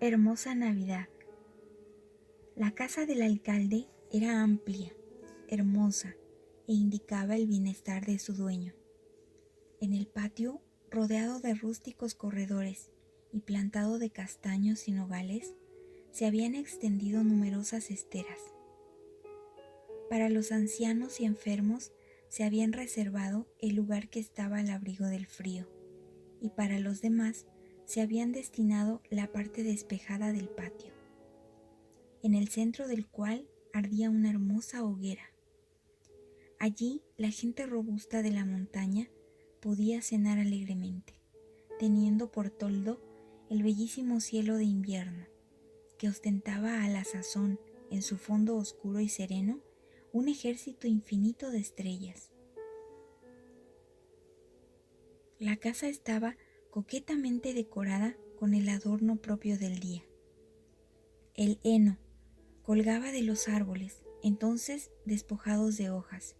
Hermosa Navidad. La casa del alcalde era amplia, hermosa e indicaba el bienestar de su dueño. En el patio, rodeado de rústicos corredores y plantado de castaños y nogales, se habían extendido numerosas esteras. Para los ancianos y enfermos se habían reservado el lugar que estaba al abrigo del frío, y para los demás se habían destinado la parte despejada del patio, en el centro del cual ardía una hermosa hoguera. Allí la gente robusta de la montaña podía cenar alegremente, teniendo por toldo el bellísimo cielo de invierno, que ostentaba a la sazón, en su fondo oscuro y sereno, un ejército infinito de estrellas. La casa estaba coquetamente decorada con el adorno propio del día. El heno colgaba de los árboles, entonces despojados de hojas.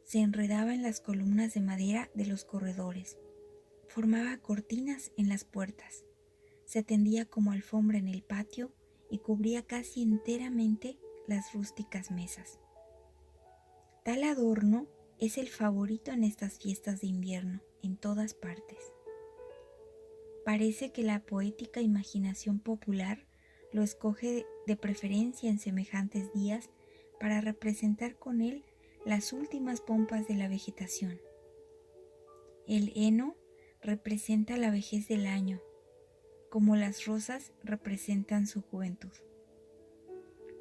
Se enredaba en las columnas de madera de los corredores. Formaba cortinas en las puertas. Se tendía como alfombra en el patio y cubría casi enteramente las rústicas mesas. Tal adorno es el favorito en estas fiestas de invierno, en todas partes. Parece que la poética imaginación popular lo escoge de preferencia en semejantes días para representar con él las últimas pompas de la vegetación. El heno representa la vejez del año, como las rosas representan su juventud.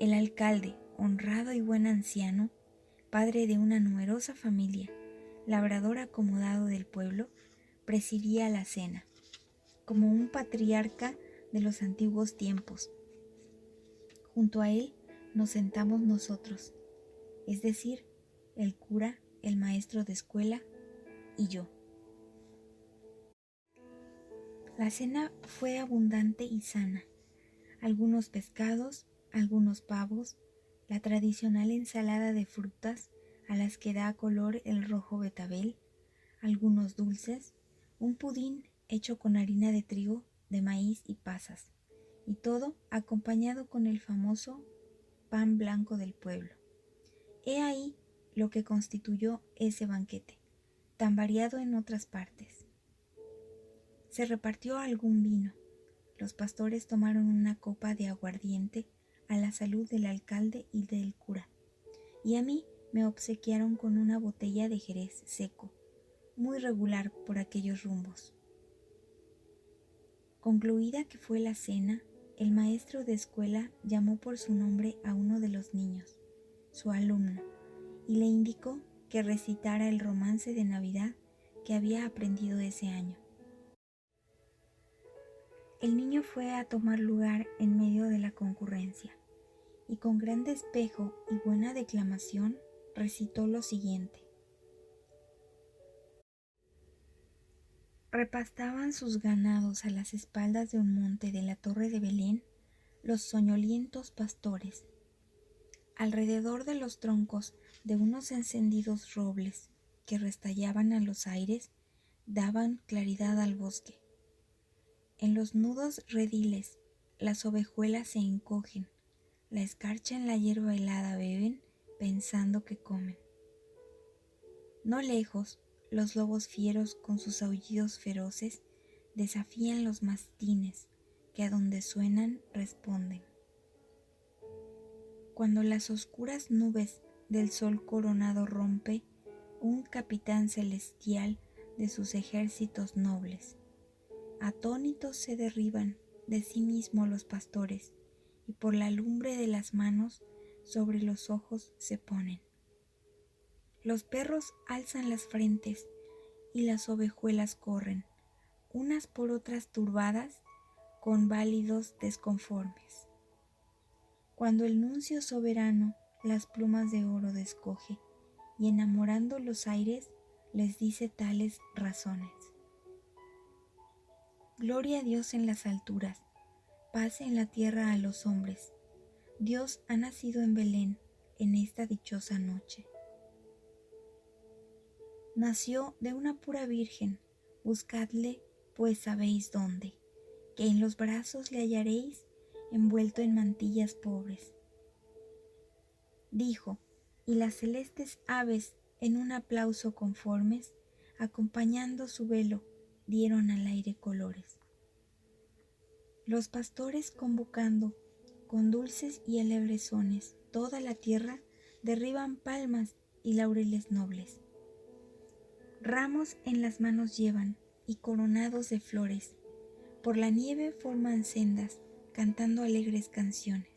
El alcalde, honrado y buen anciano, padre de una numerosa familia, labrador acomodado del pueblo, presidía la cena, como un patriarca de los antiguos tiempos. Junto a él nos sentamos nosotros, es decir, el cura, el maestro de escuela y yo. La cena fue abundante y sana. Algunos pescados, algunos pavos, la tradicional ensalada de frutas a las que da color el rojo betabel, algunos dulces, un pudín hecho con harina de trigo, de maíz y pasas, y todo acompañado con el famoso pan blanco del pueblo. He ahí lo que constituyó ese banquete, tan variado en otras partes. Se repartió algún vino. Los pastores tomaron una copa de aguardiente a la salud del alcalde y del cura, y a mí me obsequiaron con una botella de jerez seco, muy regular por aquellos rumbos. Concluida que fue la cena, el maestro de escuela llamó por su nombre a uno de los niños, su alumno, y le indicó que recitara el romance de Navidad que había aprendido ese año. El niño fue a tomar lugar en medio de la concurrencia, y con gran despejo y buena declamación recitó lo siguiente. Repastaban sus ganados a las espaldas de un monte de la torre de Belén los soñolientos pastores. Alrededor de los troncos de unos encendidos robles que restallaban a los aires daban claridad al bosque. En los nudos rediles las ovejuelas se encogen, la escarcha en la hierba helada beben pensando que comen. No lejos, los lobos fieros con sus aullidos feroces desafían los mastines que a donde suenan responden. Cuando las oscuras nubes del sol coronado rompe un capitán celestial de sus ejércitos nobles, atónitos se derriban de sí mismo los pastores y por la lumbre de las manos sobre los ojos se ponen. Los perros alzan las frentes y las ovejuelas corren, unas por otras turbadas, con válidos desconformes. Cuando el nuncio soberano las plumas de oro descoge y enamorando los aires les dice tales razones. Gloria a Dios en las alturas, paz en la tierra a los hombres. Dios ha nacido en Belén en esta dichosa noche. Nació de una pura virgen, buscadle pues sabéis dónde, que en los brazos le hallaréis envuelto en mantillas pobres. Dijo, y las celestes aves, en un aplauso conformes, acompañando su velo, dieron al aire colores. Los pastores convocando, con dulces y alebres sones, toda la tierra derriban palmas y laureles nobles. Ramos en las manos llevan, y coronados de flores, por la nieve forman sendas, cantando alegres canciones.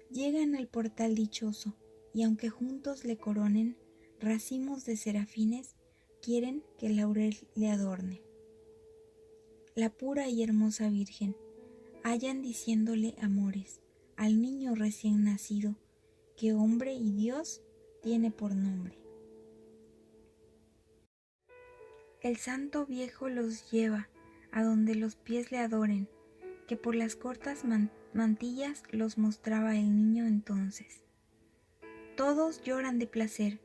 Llegan al portal dichoso, y aunque juntos le coronen, racimos de serafines quieren que el laurel le adorne. La pura y hermosa Virgen hallan diciéndole amores al niño recién nacido, que hombre y Dios tiene por nombre. El santo viejo los lleva a donde los pies le adoren, que por las cortas mantillas los mostraba el niño entonces. Todos lloran de placer,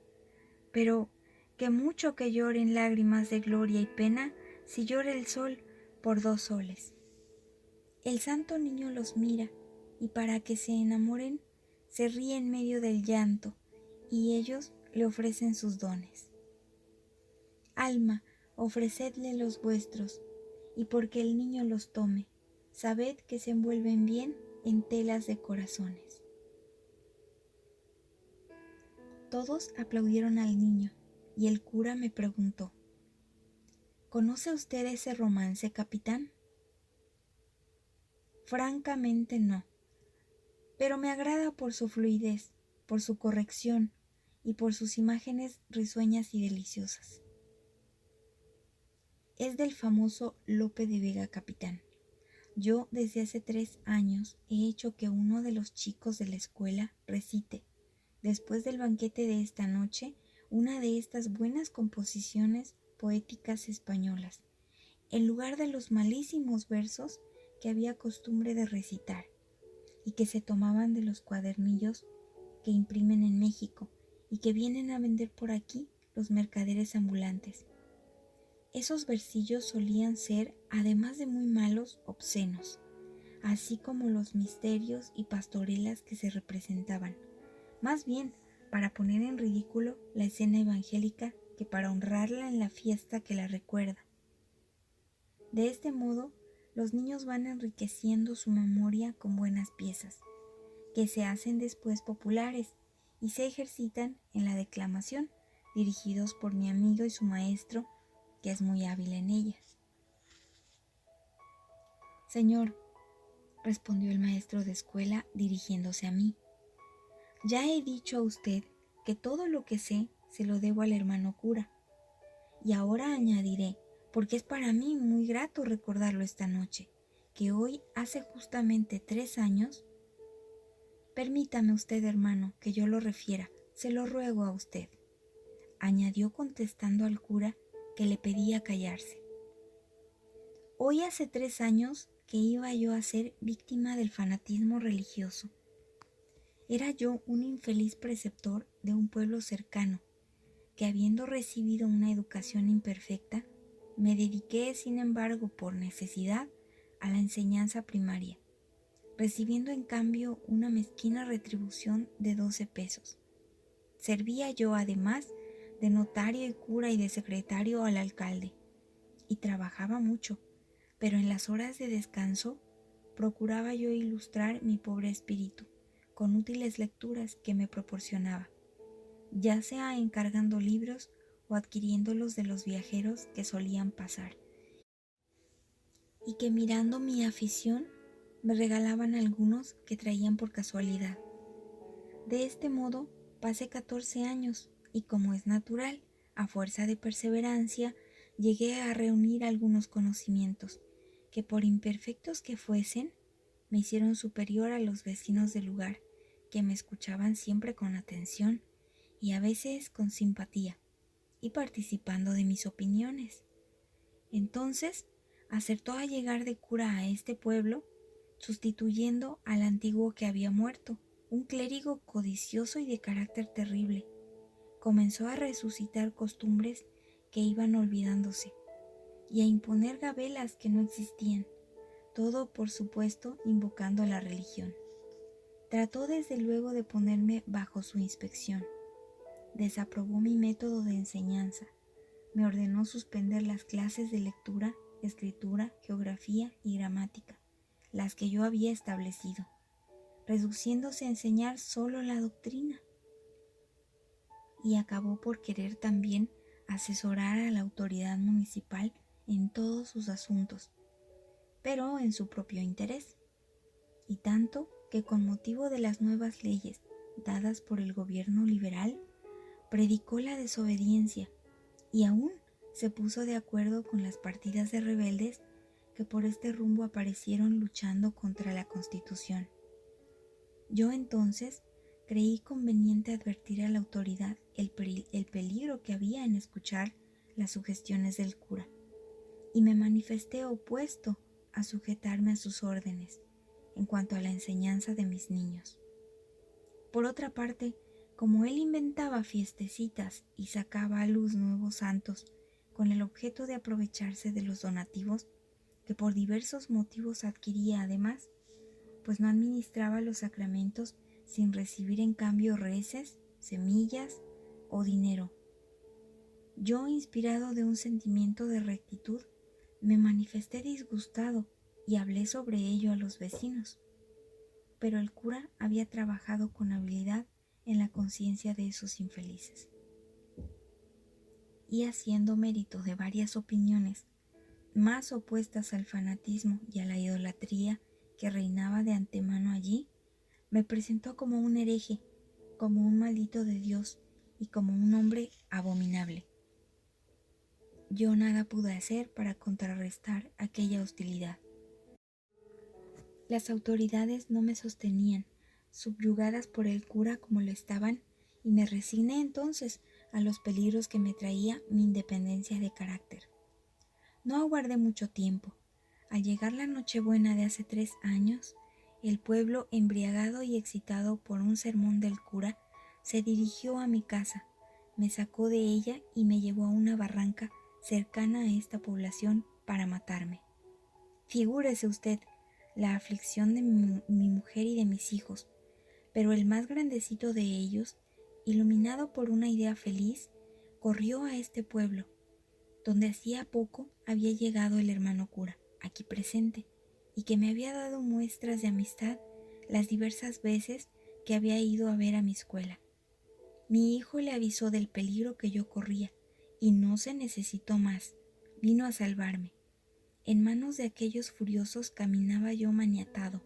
pero que mucho que lloren lágrimas de gloria y pena, si llora el sol por 2 soles. El santo niño los mira, y para que se enamoren, se ríe en medio del llanto, y ellos le ofrecen sus dones. Alma, ofrecedle los vuestros, y porque el niño los tome, sabed que se envuelven bien en telas de corazones. Todos aplaudieron al niño, y el cura me preguntó, ¿conoce usted ese romance, capitán? Francamente no, pero me agrada por su fluidez, por su corrección y por sus imágenes risueñas y deliciosas. Es del famoso Lope de Vega, capitán. Yo desde hace 3 años he hecho que uno de los chicos de la escuela recite, después del banquete de esta noche, una de estas buenas composiciones poéticas españolas, en lugar de los malísimos versos que había costumbre de recitar y que se tomaban de los cuadernillos que imprimen en México y que vienen a vender por aquí los mercaderes ambulantes. Esos versillos solían ser, además de muy malos, obscenos, así como los misterios y pastorelas que se representaban, más bien para poner en ridículo la escena evangélica que para honrarla en la fiesta que la recuerda. De este modo, los niños van enriqueciendo su memoria con buenas piezas, que se hacen después populares y se ejercitan en la declamación, dirigidos por mi amigo y su maestro, que es muy hábil en ellas. Señor, respondió el maestro de escuela dirigiéndose a mí, ya he dicho a usted que todo lo que sé se lo debo al hermano cura, y ahora añadiré, porque es para mí muy grato recordarlo esta noche, que hoy hace justamente 3 años. Permítame usted, hermano, que yo lo refiera, se lo ruego a usted, añadió contestando al cura que le pedía callarse. Hoy hace 3 años que iba yo a ser víctima del fanatismo religioso. Era yo un infeliz preceptor de un pueblo cercano, que habiendo recibido una educación imperfecta, me dediqué, sin embargo, por necesidad, a la enseñanza primaria, recibiendo en cambio una mezquina retribución de 12 pesos. Servía yo, además, de notario y cura y de secretario al alcalde, y trabajaba mucho, pero en las horas de descanso procuraba yo ilustrar mi pobre espíritu con útiles lecturas que me proporcionaba, ya sea encargando libros o adquiriéndolos de los viajeros que solían pasar, y que mirando mi afición me regalaban algunos que traían por casualidad. De este modo pasé 14 años y, como es natural, a fuerza de perseverancia, llegué a reunir algunos conocimientos que, por imperfectos que fuesen, me hicieron superior a los vecinos del lugar, que me escuchaban siempre con atención y a veces con simpatía, y participando de mis opiniones. Entonces acertó a llegar de cura a este pueblo, sustituyendo al antiguo que había muerto, un clérigo codicioso y de carácter terrible. Comenzó a resucitar costumbres que iban olvidándose y a imponer gabelas que no existían, todo por supuesto invocando la religión. Trató desde luego de ponerme bajo su inspección. Desaprobó mi método de enseñanza. Me ordenó suspender las clases de lectura, escritura, geografía y gramática, las que yo había establecido, reduciéndose a enseñar solo la doctrina. Y acabó por querer también asesorar a la autoridad municipal en todos sus asuntos, pero en su propio interés, y tanto que con motivo de las nuevas leyes dadas por el gobierno liberal, predicó la desobediencia y aún se puso de acuerdo con las partidas de rebeldes que por este rumbo aparecieron luchando contra la Constitución. Yo entonces creí conveniente advertir a la autoridad el peligro que había en escuchar las sugestiones del cura, y me manifesté opuesto a sujetarme a sus órdenes en cuanto a la enseñanza de mis niños. Por otra parte, como él inventaba fiestecitas y sacaba a luz nuevos santos con el objeto de aprovecharse de los donativos que por diversos motivos adquiría además, pues no administraba los sacramentos sin recibir en cambio reces, semillas o dinero. Yo, inspirado de un sentimiento de rectitud, me manifesté disgustado y hablé sobre ello a los vecinos. Pero el cura había trabajado con habilidad en la conciencia de esos infelices. Y haciendo mérito de varias opiniones más opuestas al fanatismo y a la idolatría que reinaba de antemano allí, me presentó como un hereje, como un maldito de Dios y como un hombre abominable. Yo nada pude hacer para contrarrestar aquella hostilidad. Las autoridades no me sostenían, subyugadas por el cura como lo estaban, y me resigné entonces a los peligros que me traía mi independencia de carácter. No aguardé mucho tiempo. Al llegar la Nochebuena de hace 3 años, el pueblo, embriagado y excitado por un sermón del cura, se dirigió a mi casa, me sacó de ella y me llevó a una barranca cercana a esta población para matarme. Figúrese usted la aflicción de mi mujer y de mis hijos, pero el más grandecito de ellos, iluminado por una idea feliz, corrió a este pueblo, donde hacía poco había llegado el hermano cura, aquí presente, y que me había dado muestras de amistad las diversas veces que había ido a ver a mi escuela. Mi hijo le avisó del peligro que yo corría, y no se necesitó más, vino a salvarme. En manos de aquellos furiosos caminaba yo maniatado,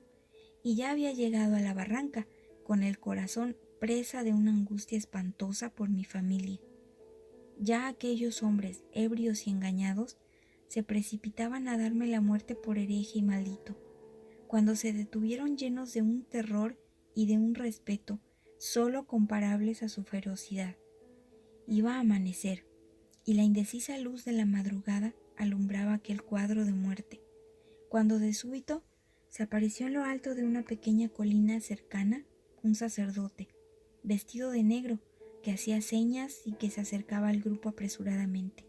y ya había llegado a la barranca, con el corazón presa de una angustia espantosa por mi familia. Ya aquellos hombres, ebrios y engañados, se precipitaban a darme la muerte por hereje y maldito, cuando se detuvieron llenos de un terror y de un respeto sólo comparables a su ferocidad. Iba a amanecer, y la indecisa luz de la madrugada alumbraba aquel cuadro de muerte, cuando de súbito se apareció en lo alto de una pequeña colina cercana un sacerdote, vestido de negro, que hacía señas y que se acercaba al grupo apresuradamente.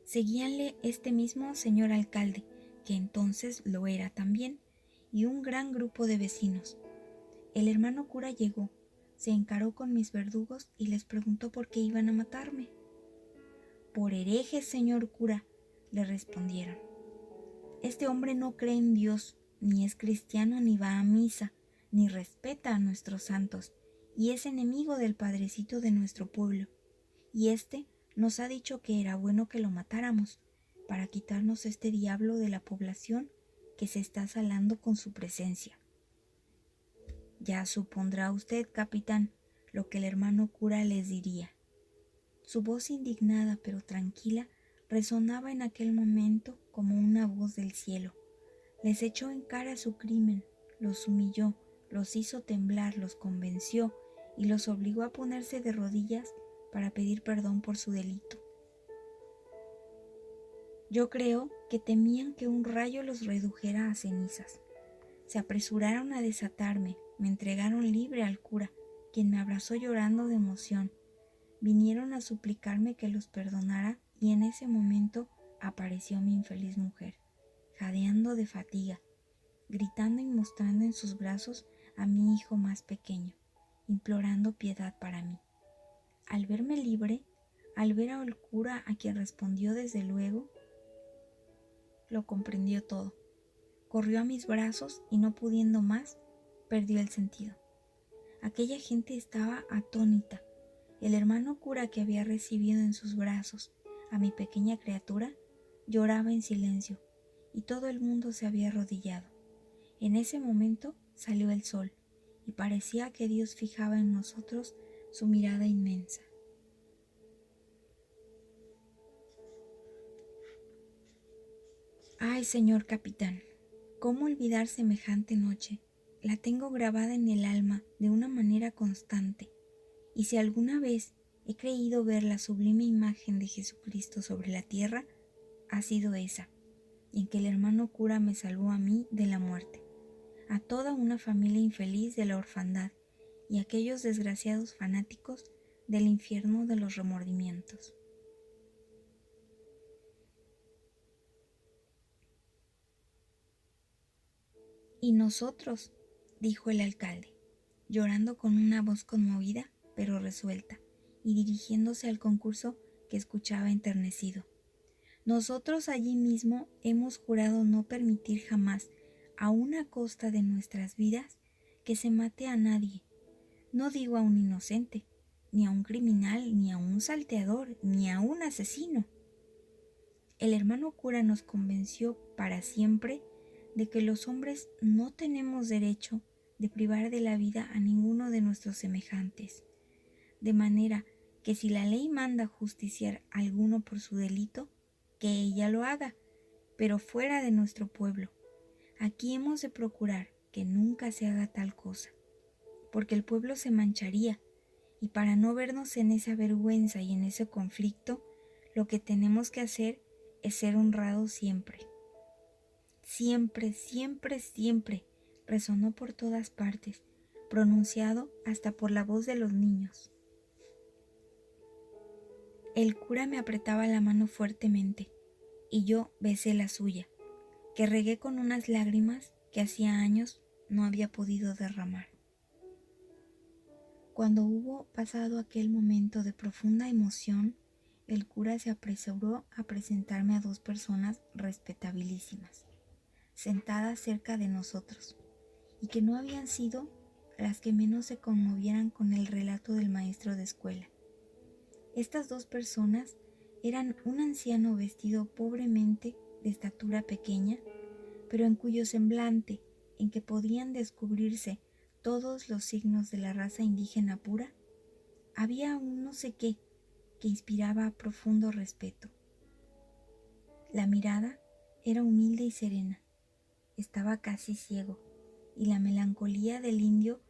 Seguíanle este mismo señor alcalde, que entonces lo era también, y un gran grupo de vecinos. El hermano cura llegó, se encaró con mis verdugos y les preguntó por qué iban a matarme. Por herejes, señor cura, le respondieron. Este hombre no cree en Dios, ni es cristiano, ni va a misa, ni respeta a nuestros santos, y es enemigo del padrecito de nuestro pueblo. Y éste nos ha dicho que era bueno que lo matáramos, para quitarnos este diablo de la población que se está salando con su presencia. Ya supondrá usted, capitán, lo que el hermano cura les diría. Su voz indignada pero tranquila resonaba en aquel momento como una voz del cielo. Les echó en cara su crimen, los humilló, los hizo temblar, los convenció y los obligó a ponerse de rodillas para pedir perdón por su delito. Yo creo que temían que un rayo los redujera a cenizas. Se apresuraron a desatarme, me entregaron libre al cura, quien me abrazó llorando de emoción. Vinieron a suplicarme que los perdonara y en ese momento apareció mi infeliz mujer, jadeando de fatiga, gritando y mostrando en sus brazos a mi hijo más pequeño, implorando piedad para mí. Al verme libre, al ver al cura, a quien respondió desde luego, lo comprendió todo. Corrió a mis brazos y, no pudiendo más, perdió el sentido. Aquella gente estaba atónita. El hermano cura, que había recibido en sus brazos a mi pequeña criatura, lloraba en silencio, y todo el mundo se había arrodillado. En ese momento salió el sol, y parecía que Dios fijaba en nosotros su mirada inmensa. Ay, señor capitán, ¿cómo olvidar semejante noche? La tengo grabada en el alma de una manera constante, y si alguna vez he creído ver la sublime imagen de Jesucristo sobre la tierra, ha sido esa, en que el hermano cura me salvó a mí de la muerte, a toda una familia infeliz de la orfandad y a aquellos desgraciados fanáticos del infierno de los remordimientos. ¿Y nosotros?, dijo el alcalde, llorando con una voz conmovida pero resuelta, y dirigiéndose al concurso que escuchaba enternecido. Nosotros allí mismo hemos jurado no permitir jamás, aun a costa de nuestras vidas, que se mate a nadie. No digo a un inocente, ni a un criminal, ni a un salteador, ni a un asesino. El hermano cura nos convenció para siempre de que los hombres no tenemos derecho de privar de la vida a ninguno de nuestros semejantes, de manera que si la ley manda justiciar a alguno por su delito, que ella lo haga, pero fuera de nuestro pueblo. Aquí hemos de procurar que nunca se haga tal cosa, porque el pueblo se mancharía, y para no vernos en esa vergüenza y en ese conflicto, lo que tenemos que hacer es ser honrados siempre. Siempre, siempre, siempre, resonó por todas partes, pronunciado hasta por la voz de los niños. El cura me apretaba la mano fuertemente, y yo besé la suya, que regué con unas lágrimas que hacía años no había podido derramar. Cuando hubo pasado aquel momento de profunda emoción, el cura se apresuró a presentarme a dos personas respetabilísimas, sentadas cerca de nosotros, y que no habían sido las que menos se conmovieran con el relato del maestro de escuela. Estas dos personas eran un anciano vestido pobremente, de estatura pequeña, pero en cuyo semblante, en que podían descubrirse todos los signos de la raza indígena pura, había un no sé qué que inspiraba profundo respeto. La mirada era humilde y serena, estaba casi ciego, y la melancolía del indio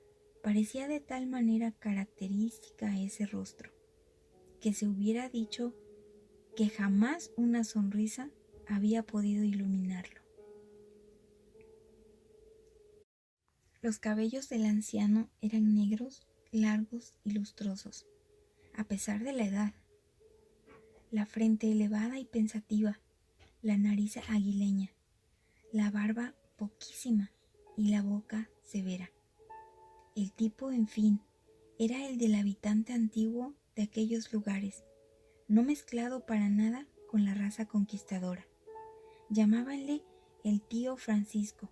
parecía de tal manera característica a ese rostro, que se hubiera dicho que jamás una sonrisa había podido iluminarlo. Los cabellos del anciano eran negros, largos y lustrosos, a pesar de la edad. La frente elevada y pensativa, la nariz aguileña, la barba poquísima y la boca severa. El tipo, en fin, era el del habitante antiguo de aquellos lugares, no mezclado para nada con la raza conquistadora. Llamábanle el tío Francisco.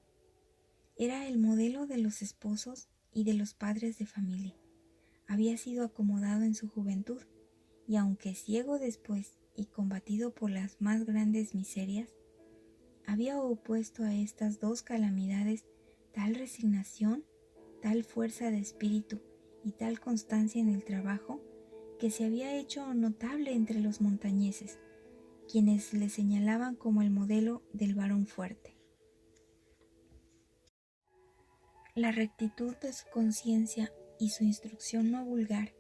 Era el modelo de los esposos y de los padres de familia. Había sido acomodado en su juventud, y aunque ciego después y combatido por las más grandes miserias, había opuesto a estas dos calamidades tal resignación, tal fuerza de espíritu y tal constancia en el trabajo, que se había hecho notable entre los montañeses, quienes le señalaban como el modelo del varón fuerte. La rectitud de su conciencia y su instrucción no vulgar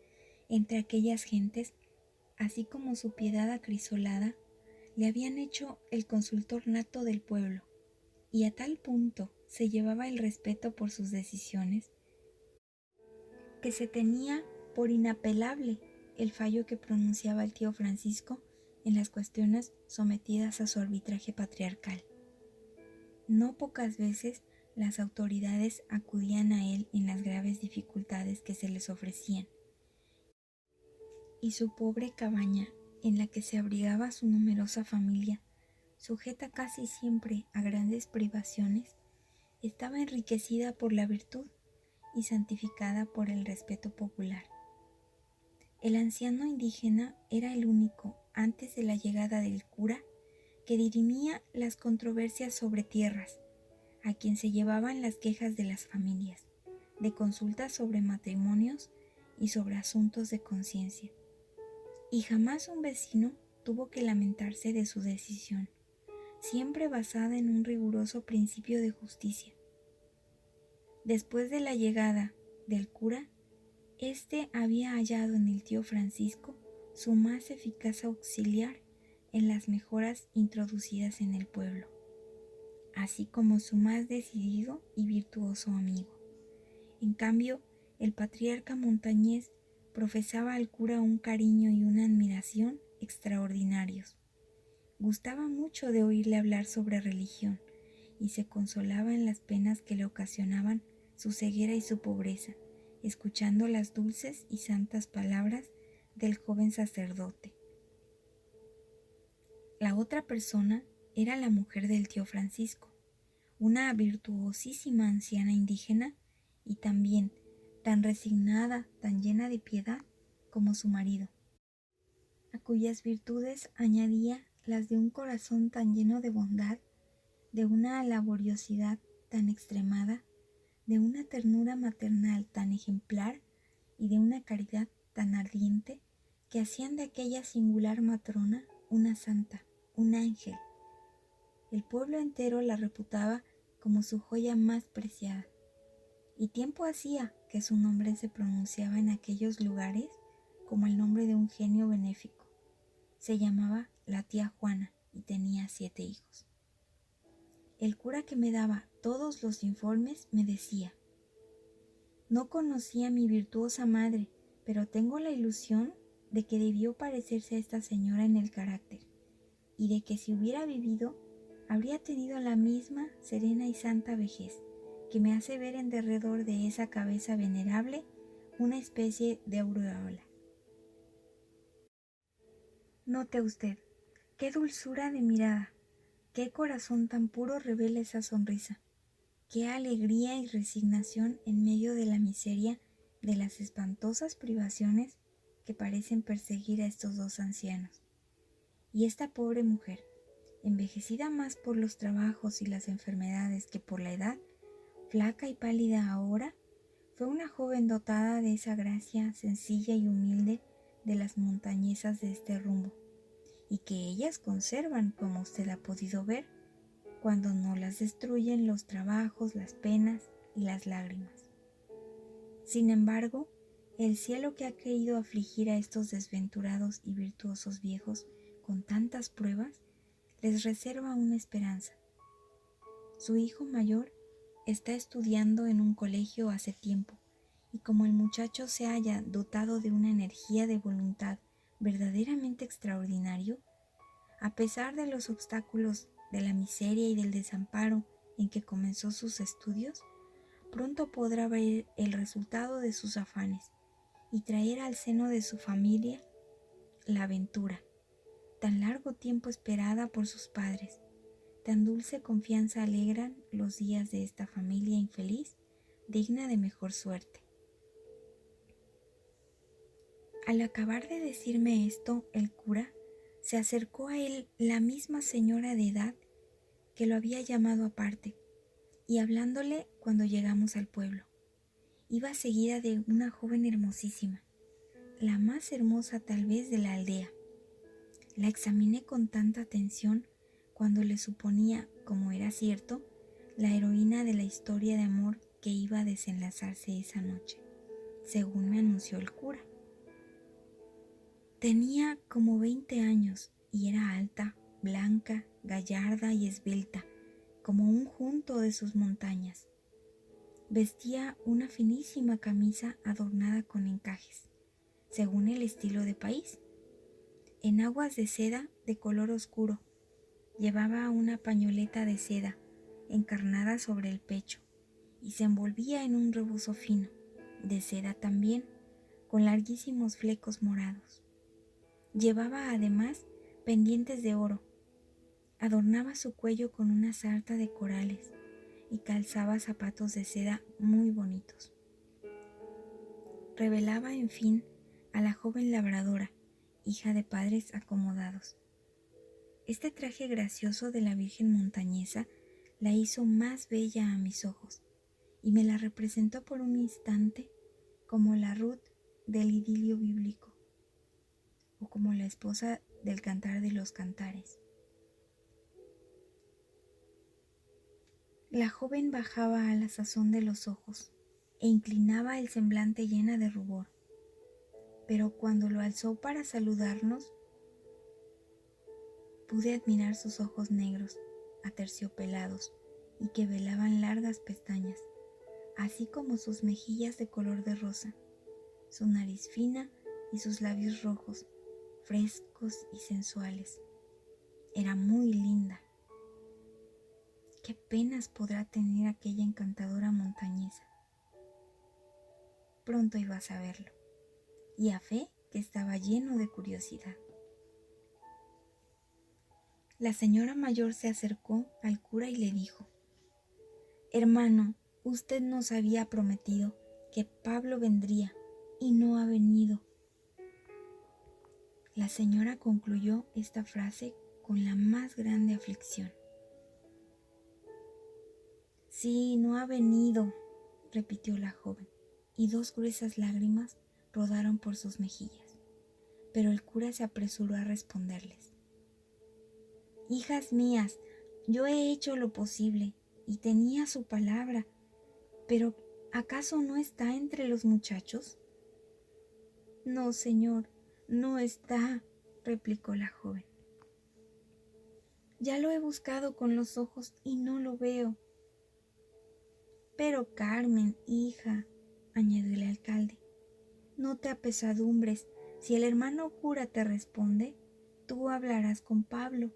entre aquellas gentes, así como su piedad acrisolada, le habían hecho el consultor nato del pueblo, y a tal punto se llevaba el respeto por sus decisiones, que se tenía por inapelable el fallo que pronunciaba el tío Francisco en las cuestiones sometidas a su arbitraje patriarcal. No pocas veces las autoridades acudían a él en las graves dificultades que se les ofrecían, y su pobre cabaña, en la que se abrigaba su numerosa familia, sujeta casi siempre a grandes privaciones, estaba enriquecida por la virtud y santificada por el respeto popular. El anciano indígena era el único, antes de la llegada del cura, que dirimía las controversias sobre tierras, a quien se llevaban las quejas de las familias, de consultas sobre matrimonios y sobre asuntos de conciencia. Y jamás un vecino tuvo que lamentarse de su decisión, siempre basada en un riguroso principio de justicia. Después de la llegada del cura, éste había hallado en el tío Francisco su más eficaz auxiliar en las mejoras introducidas en el pueblo, así como su más decidido y virtuoso amigo. En cambio, el patriarca montañés profesaba al cura un cariño y una admiración extraordinarios. Gustaba mucho de oírle hablar sobre religión y se consolaba en las penas que le ocasionaban su ceguera y su pobreza, escuchando las dulces y santas palabras del joven sacerdote. La otra persona era la mujer del tío Francisco, una virtuosísima anciana indígena y también tan resignada, tan llena de piedad como su marido, a cuyas virtudes añadía las de un corazón tan lleno de bondad, de una laboriosidad tan extremada, de una ternura maternal tan ejemplar y de una caridad tan ardiente que hacían de aquella singular matrona una santa, un ángel. El pueblo entero la reputaba como su joya más preciada, y tiempo hacía que su nombre se pronunciaba en aquellos lugares como el nombre de un genio benéfico. Se llamaba la tía Juana y tenía 7 hijos. El cura que me daba todos los informes me decía: no conocía a mi virtuosa madre, pero tengo la ilusión de que debió parecerse a esta señora en el carácter, y de que si hubiera vivido, habría tenido la misma serena y santa vejez, que me hace ver en derredor de esa cabeza venerable una especie de aureola. Note usted, qué dulzura de mirada, qué corazón tan puro revela esa sonrisa, qué alegría y resignación en medio de la miseria de las espantosas privaciones que parecen perseguir a estos dos ancianos. Y esta pobre mujer, envejecida más por los trabajos y las enfermedades que por la edad, flaca y pálida ahora, fue una joven dotada de esa gracia sencilla y humilde de las montañesas de este rumbo, y que ellas conservan, como usted ha podido ver, cuando no las destruyen los trabajos, las penas y las lágrimas. Sin embargo, el cielo, que ha querido afligir a estos desventurados y virtuosos viejos con tantas pruebas, les reserva una esperanza. Su hijo mayor está estudiando en un colegio hace tiempo, y como el muchacho se halla dotado de una energía de voluntad verdaderamente extraordinario, a pesar de los obstáculos de la miseria y del desamparo en que comenzó sus estudios, pronto podrá ver el resultado de sus afanes y traer al seno de su familia la aventura, tan largo tiempo esperada por sus padres. Tan dulce confianza alegran los días de esta familia infeliz, digna de mejor suerte. Al acabar de decirme esto, el cura se acercó a él la misma señora de edad que lo había llamado aparte, y hablándole cuando llegamos al pueblo, iba seguida de una joven hermosísima, la más hermosa tal vez de la aldea. La examiné con tanta atención cuando le suponía, como era cierto, la heroína de la historia de amor que iba a desenlazarse esa noche, según me anunció el cura. Tenía como 20 años y era alta, blanca, gallarda y esbelta, como un junco de sus montañas. Vestía una finísima camisa adornada con encajes, según el estilo de país, enaguas de seda de color oscuro. Llevaba una pañoleta de seda encarnada sobre el pecho y se envolvía en un rebozo fino, de seda también, con larguísimos flecos morados. Llevaba además pendientes de oro, adornaba su cuello con una sarta de corales y calzaba zapatos de seda muy bonitos. Revelaba, en fin, a la joven labradora, hija de padres acomodados. Este traje gracioso de la Virgen montañesa la hizo más bella a mis ojos y me la representó por un instante como la Ruth del idilio bíblico o como la esposa del Cantar de los Cantares. La joven bajaba a la sazón de los ojos e inclinaba el semblante llena de rubor, pero cuando lo alzó para saludarnos, pude admirar sus ojos negros, aterciopelados y que velaban largas pestañas, así como sus mejillas de color de rosa, su nariz fina y sus labios rojos, frescos y sensuales. Era muy linda. ¿Qué penas podrá tener aquella encantadora montañesa? Pronto iba a saberlo, y a fe que estaba lleno de curiosidad. La señora mayor se acercó al cura y le dijo: «Hermano, usted nos había prometido que Pablo vendría y no ha venido». La señora concluyó esta frase con la más grande aflicción. «Sí, no ha venido», repitió la joven, y dos gruesas lágrimas rodaron por sus mejillas. Pero el cura se apresuró a responderles: «Hijas mías, yo he hecho lo posible y tenía su palabra, pero ¿acaso no está entre los muchachos?». «No, señor, no está», replicó la joven. «Ya lo he buscado con los ojos y no lo veo». «Pero Carmen, hija», añadió el alcalde, «no te apesadumbres. Si el hermano cura te responde, tú hablarás con Pablo».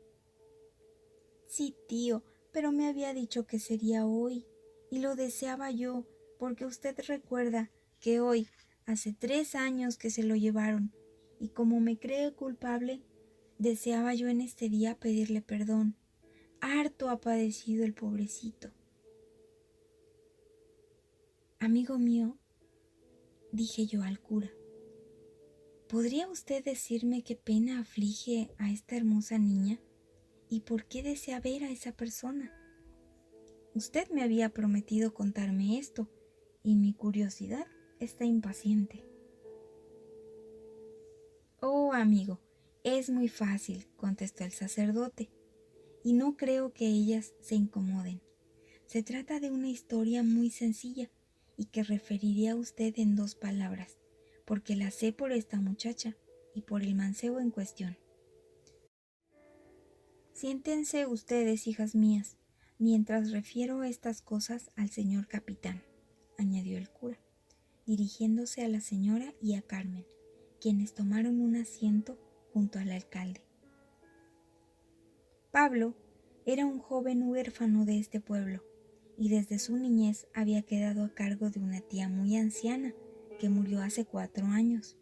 «Sí, tío, pero me había dicho que sería hoy, y lo deseaba yo, porque usted recuerda que hoy hace 3 años que se lo llevaron, y como me cree culpable, deseaba yo en este día pedirle perdón. Harto ha padecido el pobrecito». «Amigo mío», dije yo al cura, ¿podría usted decirme qué pena aflige a esta hermosa niña y por qué desea ver a esa persona? Usted me había prometido contarme esto y mi curiosidad está impaciente». «Oh, amigo, es muy fácil», contestó el sacerdote, «y no creo que ellas se incomoden. Se trata de una historia muy sencilla y que referiré a usted en 2 palabras, porque la sé por esta muchacha y por el mancebo en cuestión. Siéntense ustedes, hijas mías, mientras refiero estas cosas al señor capitán», añadió el cura, dirigiéndose a la señora y a Carmen, quienes tomaron un asiento junto al alcalde. Pablo era un joven huérfano de este pueblo, y desde su niñez había quedado a cargo de una tía muy anciana que murió hace 4 años.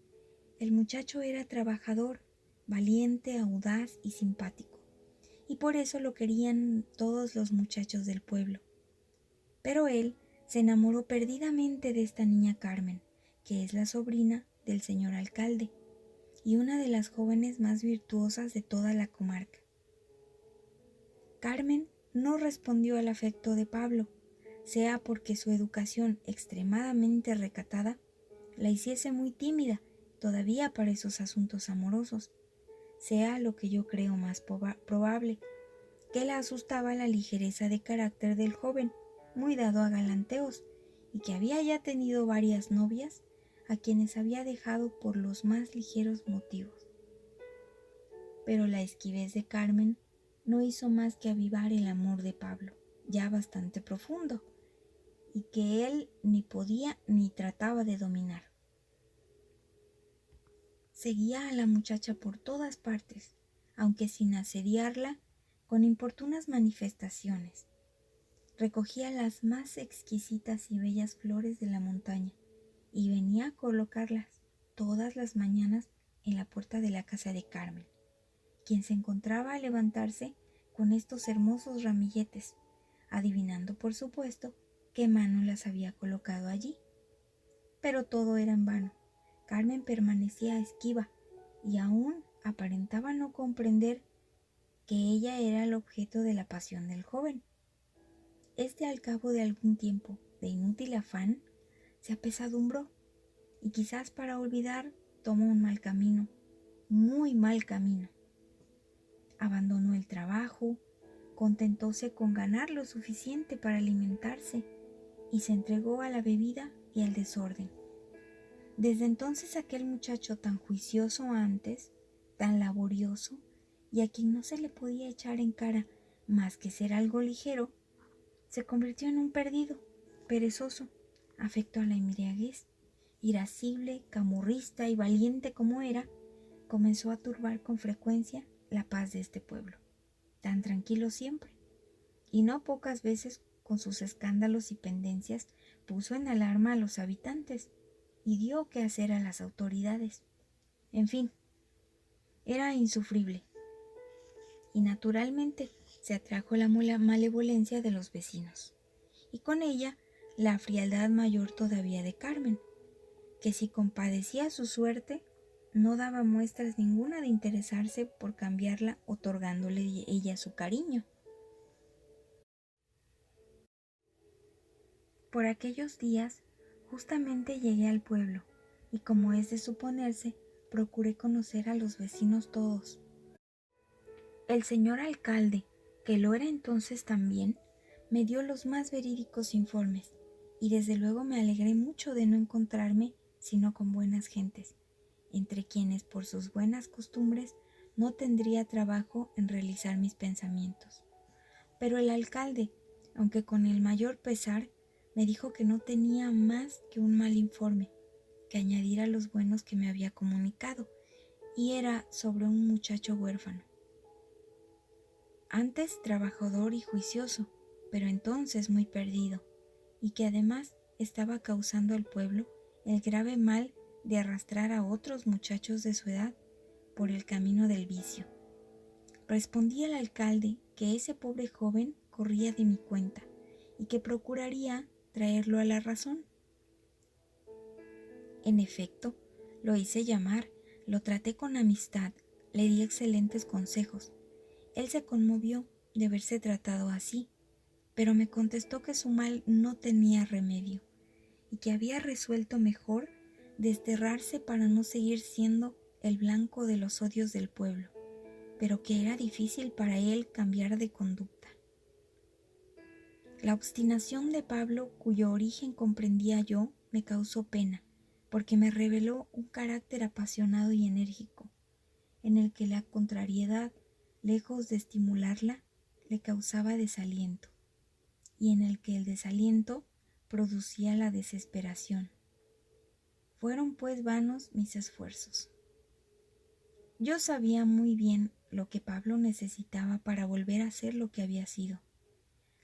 El muchacho era trabajador, valiente, audaz y simpático, y por eso lo querían todos los muchachos del pueblo. Pero él se enamoró perdidamente de esta niña Carmen, que es la sobrina del señor alcalde, y una de las jóvenes más virtuosas de toda la comarca. Carmen no respondió al afecto de Pablo, sea porque su educación extremadamente recatada la hiciese muy tímida todavía para esos asuntos amorosos, sea lo que yo creo más probable, que la asustaba la ligereza de carácter del joven, muy dado a galanteos, y que había ya tenido varias novias a quienes había dejado por los más ligeros motivos. Pero la esquivez de Carmen no hizo más que avivar el amor de Pablo, ya bastante profundo, y que él ni podía ni trataba de dominar. Seguía a la muchacha por todas partes, aunque sin asediarla con importunas manifestaciones. recogía las más exquisitas y bellas flores de la montaña y venía a colocarlas todas las mañanas en la puerta de la casa de Carmen, quien se encontraba a levantarse con estos hermosos ramilletes, adivinando por supuesto qué mano las había colocado allí. Pero todo era en vano. Carmen permanecía esquiva y aún aparentaba no comprender que ella era el objeto de la pasión del joven. Este, al cabo de algún tiempo de inútil afán, se apesadumbró y quizás para olvidar tomó un mal camino, muy mal camino. Abandonó el trabajo, contentóse con ganar lo suficiente para alimentarse y se entregó a la bebida y al desorden. Desde entonces aquel muchacho tan juicioso antes, tan laborioso, y a quien no se le podía echar en cara más que ser algo ligero, se convirtió en un perdido, perezoso, afecto a la embriaguez, irascible, camorrista y valiente como era, comenzó a turbar con frecuencia la paz de este pueblo, tan tranquilo siempre, y no pocas veces con sus escándalos y pendencias puso en alarma a los habitantes y dio que hacer a las autoridades. En fin, era insufrible, y naturalmente se atrajo la malevolencia de los vecinos, y con ella la frialdad mayor todavía de Carmen, que si compadecía su suerte, no daba muestras ninguna de interesarse por cambiarla, otorgándole ella su cariño. Por aquellos días, justamente llegué al pueblo, y como es de suponerse, procuré conocer a los vecinos todos. El señor alcalde, que lo era entonces también, me dio los más verídicos informes, y desde luego me alegré mucho de no encontrarme sino con buenas gentes, entre quienes por sus buenas costumbres no tendría trabajo en realizar mis pensamientos. Pero el alcalde, aunque con el mayor pesar, me dijo que no tenía más que un mal informe que añadir a los buenos que me había comunicado, y era sobre un muchacho huérfano. Antes trabajador y juicioso, pero entonces muy perdido, y que además estaba causando al pueblo el grave mal de arrastrar a otros muchachos de su edad por el camino del vicio. Respondí al alcalde que ese pobre joven corría de mi cuenta y que procuraría traerlo a la razón. En efecto, lo hice llamar, lo traté con amistad, le di excelentes consejos. Él se conmovió de verse tratado así, pero me contestó que su mal no tenía remedio y que había resuelto mejor desterrarse para no seguir siendo el blanco de los odios del pueblo, pero que era difícil para él cambiar de conducta. La obstinación de Pablo, cuyo origen comprendía yo, me causó pena, porque me reveló un carácter apasionado y enérgico, en el que la contrariedad, lejos de estimularla, le causaba desaliento, y en el que el desaliento producía la desesperación. Fueron pues vanos mis esfuerzos. Yo sabía muy bien lo que Pablo necesitaba para volver a ser lo que había sido.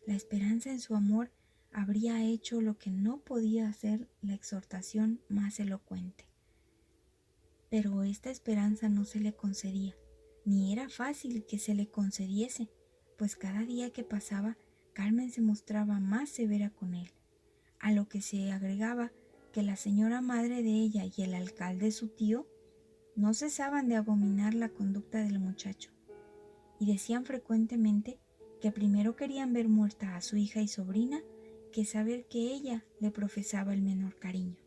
La esperanza en su amor habría hecho lo que no podía hacer la exhortación más elocuente. Pero esta esperanza no se le concedía, ni era fácil que se le concediese, pues cada día que pasaba Carmen se mostraba más severa con él, a lo que se agregaba que la señora madre de ella y el alcalde su tío no cesaban de abominar la conducta del muchacho, y decían frecuentemente que primero querían ver muerta a su hija y sobrina que saber que ella le profesaba el menor cariño.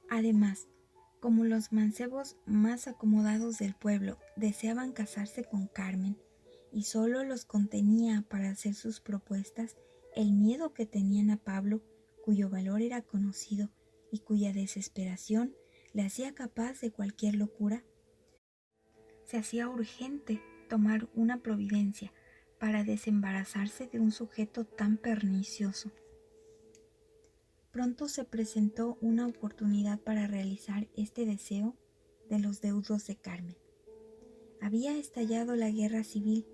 Además, como los mancebos más acomodados del pueblo deseaban casarse con Carmen y solo los contenía para hacer sus propuestas el miedo que tenían a Pablo, cuyo valor era conocido y cuya desesperación le hacía capaz de cualquier locura, se hacía urgente tomar una providencia para desembarazarse de un sujeto tan pernicioso. Pronto se presentó una oportunidad para realizar este deseo de los deudos de Carmen. Había estallado la guerra civil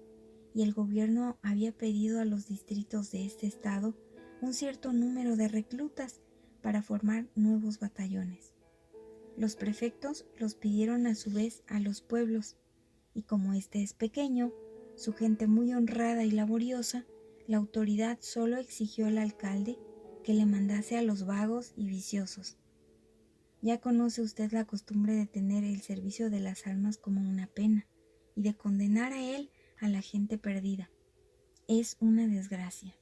y el gobierno había pedido a los distritos de este estado un cierto número de reclutas para formar nuevos batallones. Los prefectos los pidieron a su vez a los pueblos, y como este es pequeño, su gente muy honrada y laboriosa, la autoridad solo exigió al alcalde que le mandase a los vagos y viciosos. Ya conoce usted la costumbre de tener el servicio de las almas como una pena y de condenar a él a la gente perdida. Es una desgracia.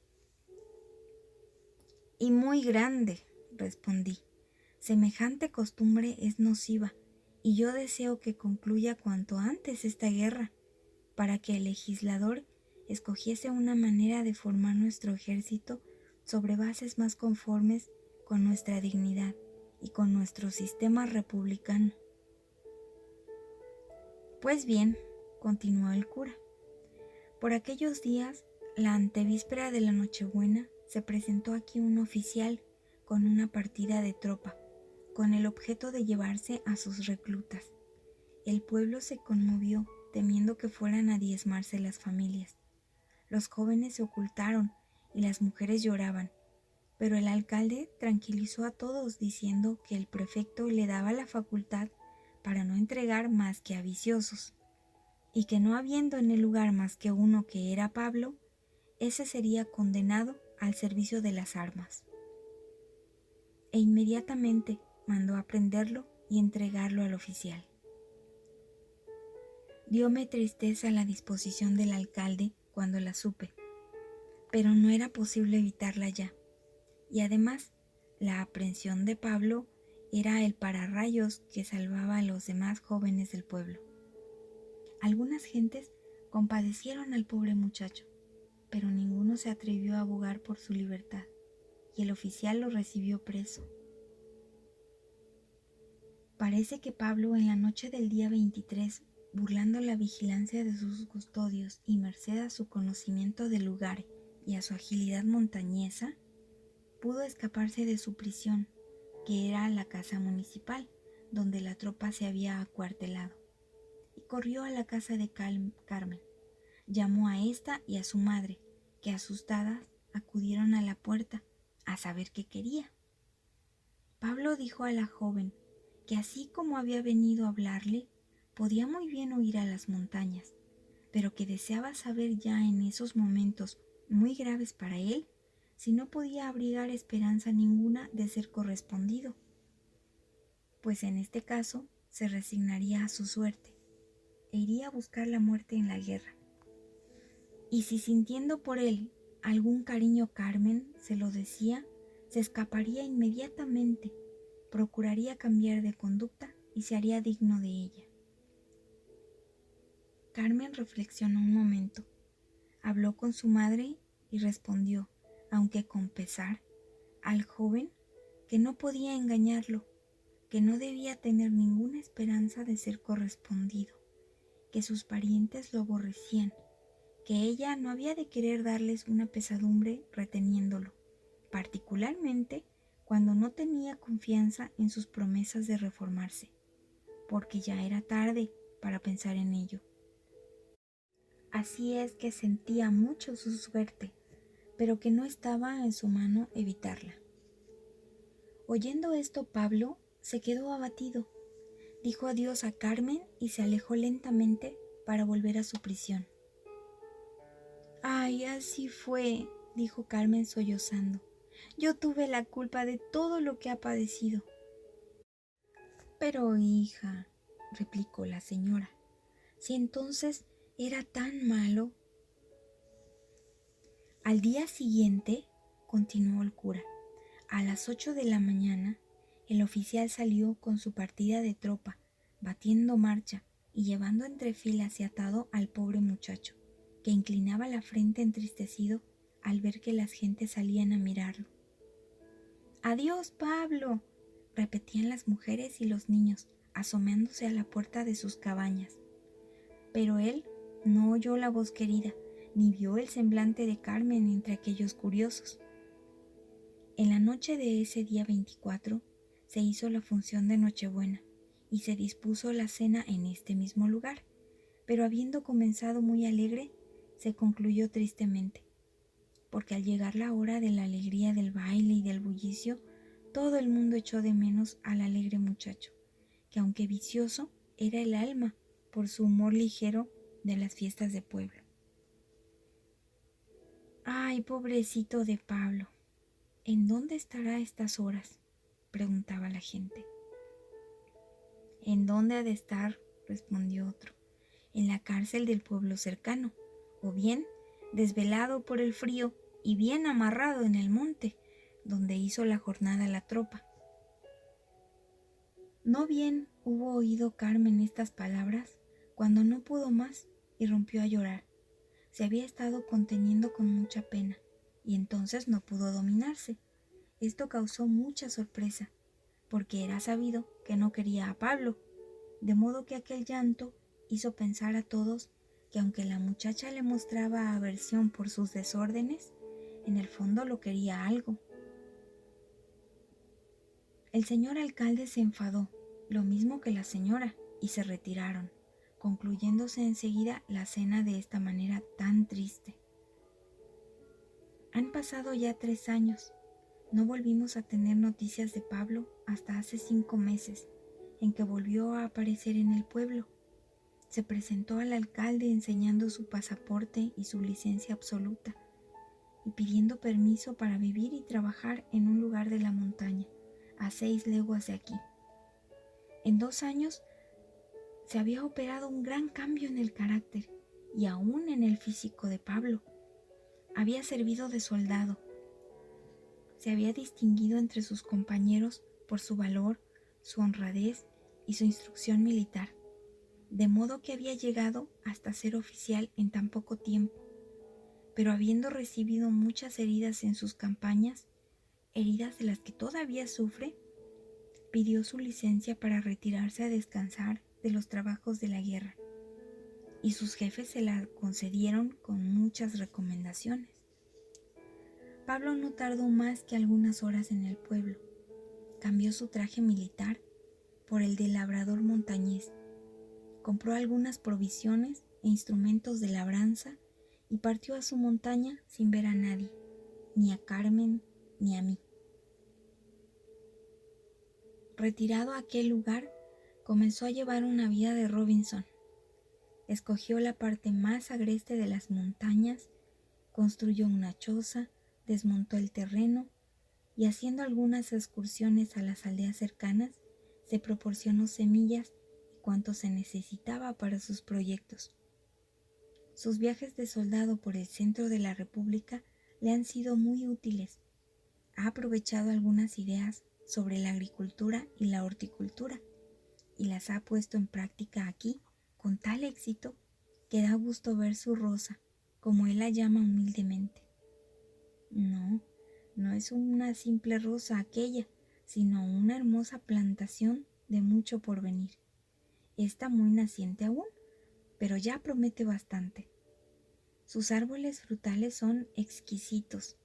Y muy grande, respondí. Semejante costumbre es nociva, y yo deseo que concluya cuanto antes esta guerra, para que el legislador escogiese una manera de formar nuestro ejército sobre bases más conformes con nuestra dignidad y con nuestro sistema republicano. Pues bien, continuó el cura, por aquellos días, la antevíspera de la Nochebuena, se presentó aquí un oficial con una partida de tropa, con el objeto de llevarse a sus reclutas. El pueblo se conmovió, temiendo que fueran a diezmarse las familias. Los jóvenes se ocultaron y las mujeres lloraban, pero el alcalde tranquilizó a todos diciendo que el prefecto le daba la facultad para no entregar más que a viciosos, y que no habiendo en el lugar más que uno que era Pablo, ese sería condenado al servicio de las armas. E inmediatamente mandó a prenderlo y entregarlo al oficial. Dióme tristeza la disposición del alcalde cuando la supe, pero no era posible evitarla ya, y además la aprehensión de Pablo era el pararrayos que salvaba a los demás jóvenes del pueblo. Algunas gentes compadecieron al pobre muchacho, pero ninguno se atrevió a abogar por su libertad, y el oficial lo recibió preso. Parece que Pablo, en la noche del día 23, burlando la vigilancia de sus custodios y merced a su conocimiento del lugar y a su agilidad montañesa, pudo escaparse de su prisión, que era la casa municipal, donde la tropa se había acuartelado, y corrió a la casa de Carmen. Llamó a ésta y a su madre, que asustadas acudieron a la puerta a saber qué quería. Pablo dijo a la joven que así como había venido a hablarle, podía muy bien huir a las montañas, pero que deseaba saber ya en esos momentos muy graves para él si no podía abrigar esperanza ninguna de ser correspondido, pues en este caso se resignaría a su suerte e iría a buscar la muerte en la guerra. Y si sintiendo por él algún cariño Carmen se lo decía, se escaparía inmediatamente, procuraría cambiar de conducta y se haría digno de ella. Carmen reflexionó un momento, habló con su madre y respondió, aunque con pesar, al joven que no podía engañarlo, que no debía tener ninguna esperanza de ser correspondido, que sus parientes lo aborrecían, que ella no había de querer darles una pesadumbre reteniéndolo, particularmente cuando no tenía confianza en sus promesas de reformarse, porque ya era tarde para pensar en ello. Así es que sentía mucho su suerte, pero que no estaba en su mano evitarla. Oyendo esto, Pablo se quedó abatido, dijo adiós a Carmen y se alejó lentamente para volver a su prisión. «Ay, así fue», dijo Carmen sollozando. «Yo tuve la culpa de todo lo que ha padecido». «Pero, hija», replicó la señora, «si entonces era tan malo». Al día siguiente, continuó el cura, a las 8 de la mañana, el oficial salió con su partida de tropa, batiendo marcha y llevando entre filas y atado al pobre muchacho, que inclinaba la frente entristecido al ver que las gentes salían a mirarlo. «Adiós, Pablo», repetían las mujeres y los niños, asomándose a la puerta de sus cabañas. Pero él no oyó la voz querida, ni vio el semblante de Carmen entre aquellos curiosos. En la noche de ese día 24 se hizo la función de Nochebuena y se dispuso la cena en este mismo lugar, pero habiendo comenzado muy alegre, se concluyó tristemente, porque al llegar la hora de la alegría del baile y del bullicio, todo el mundo echó de menos al alegre muchacho, que aunque vicioso, era el alma por su humor ligero de las fiestas de pueblo. ¡Ay, pobrecito de Pablo! ¿En dónde estará a estas horas?, preguntaba la gente. ¿En dónde ha de estar?, respondió otro. En la cárcel del pueblo cercano, o bien desvelado por el frío y bien amarrado en el monte, donde hizo la jornada la tropa. No bien hubo oído Carmen estas palabras, cuando no pudo más y rompió a llorar. Se había estado conteniendo con mucha pena, y entonces no pudo dominarse. Esto causó mucha sorpresa, porque era sabido que no quería a Pablo, de modo que aquel llanto hizo pensar a todos que aunque la muchacha le mostraba aversión por sus desórdenes, en el fondo lo quería algo. El señor alcalde se enfadó, lo mismo que la señora, y se retiraron, concluyéndose enseguida la cena de esta manera tan triste. Han pasado ya 3 años. No volvimos a tener noticias de Pablo hasta hace 5 meses, en que volvió a aparecer en el pueblo. Se presentó al alcalde enseñando su pasaporte y su licencia absoluta, y pidiendo permiso para vivir y trabajar en un lugar de la montaña, a 6 leguas de aquí. En 2 años se había operado un gran cambio en el carácter y aún en el físico de Pablo. Había servido de soldado. Se había distinguido entre sus compañeros por su valor, su honradez y su instrucción militar, de modo que había llegado hasta ser oficial en tan poco tiempo. Pero habiendo recibido muchas heridas en sus campañas, heridas de las que todavía sufre, pidió su licencia para retirarse a descansar de los trabajos de la guerra, y sus jefes se la concedieron con muchas recomendaciones. Pablo no tardó más que algunas horas en el pueblo. Cambió su traje militar por el de labrador montañés, compró algunas provisiones e instrumentos de labranza y partió a su montaña sin ver a nadie, ni a Carmen ni a mí. Retirado a aquel lugar, comenzó a llevar una vida de Robinson. Escogió la parte más agreste de las montañas, construyó una choza, desmontó el terreno y, haciendo algunas excursiones a las aldeas cercanas, se proporcionó semillas y cuanto se necesitaba para sus proyectos. Sus viajes de soldado por el centro de la República le han sido muy útiles. Ha aprovechado algunas ideas sobre la agricultura y la horticultura y las ha puesto en práctica aquí con tal éxito que da gusto ver su rosa, como él la llama humildemente. No, no es una simple rosa aquella, sino una hermosa plantación de mucho porvenir. Está muy naciente aún, pero ya promete bastante. Sus árboles frutales son exquisitos.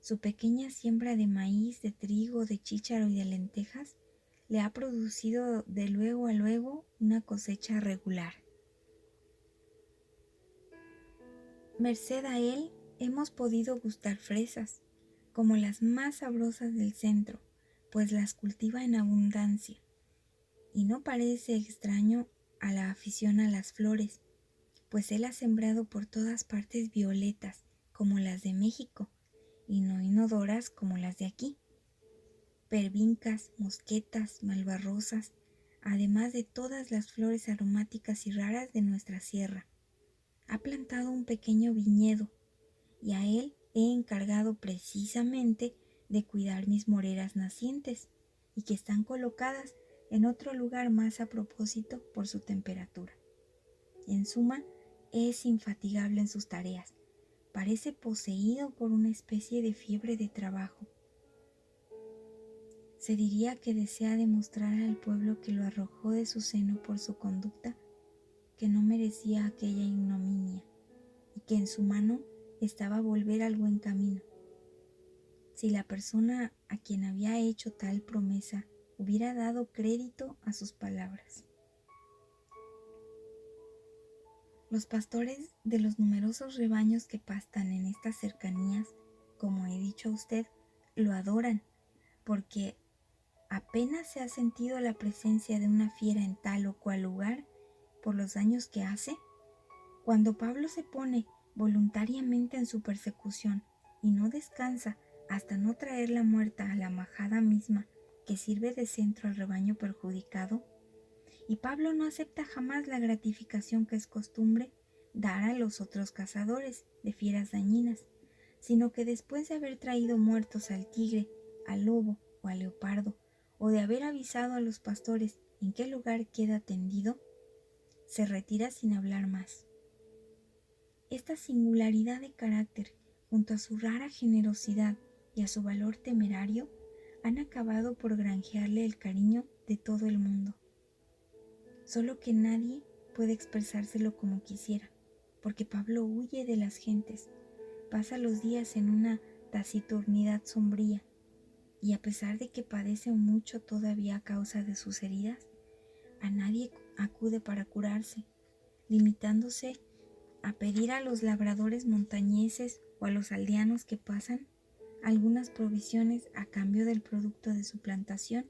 Su pequeña siembra de maíz, de trigo, de chícharo y de lentejas le ha producido de luego a luego una cosecha regular. Merced a él hemos podido gustar fresas, como las más sabrosas del centro, pues las cultiva en abundancia. Y no parece extraño a la afición a las flores, pues él ha sembrado por todas partes violetas, como las de México, y no inodoras como las de aquí. Pervincas, mosquetas, malvarrosas, además de todas las flores aromáticas y raras de nuestra sierra. Ha plantado un pequeño viñedo y a él he encargado precisamente de cuidar mis moreras nacientes y que están colocadas en otro lugar más a propósito por su temperatura. En suma, es infatigable en sus tareas. Parece poseído por una especie de fiebre de trabajo. Se diría que desea demostrar al pueblo que lo arrojó de su seno por su conducta, que no merecía aquella ignominia y que en su mano estaba volver al buen camino. Si la persona a quien había hecho tal promesa hubiera dado crédito a sus palabras. Los pastores de los numerosos rebaños que pastan en estas cercanías, como he dicho a usted, lo adoran, porque apenas se ha sentido la presencia de una fiera en tal o cual lugar por los daños que hace. Cuando Pablo se pone voluntariamente en su persecución y no descansa hasta no traerla muerta a la majada misma que sirve de centro al rebaño perjudicado, y Pablo no acepta jamás la gratificación que es costumbre dar a los otros cazadores de fieras dañinas, sino que después de haber traído muertos al tigre, al lobo o al leopardo, o de haber avisado a los pastores en qué lugar queda tendido, se retira sin hablar más. Esta singularidad de carácter, junto a su rara generosidad y a su valor temerario, han acabado por granjearle el cariño de todo el mundo. Solo que nadie puede expresárselo como quisiera, porque Pablo huye de las gentes, pasa los días en una taciturnidad sombría, y a pesar de que padece mucho todavía a causa de sus heridas, a nadie acude para curarse, limitándose a pedir a los labradores montañeses o a los aldeanos que pasan algunas provisiones a cambio del producto de su plantación.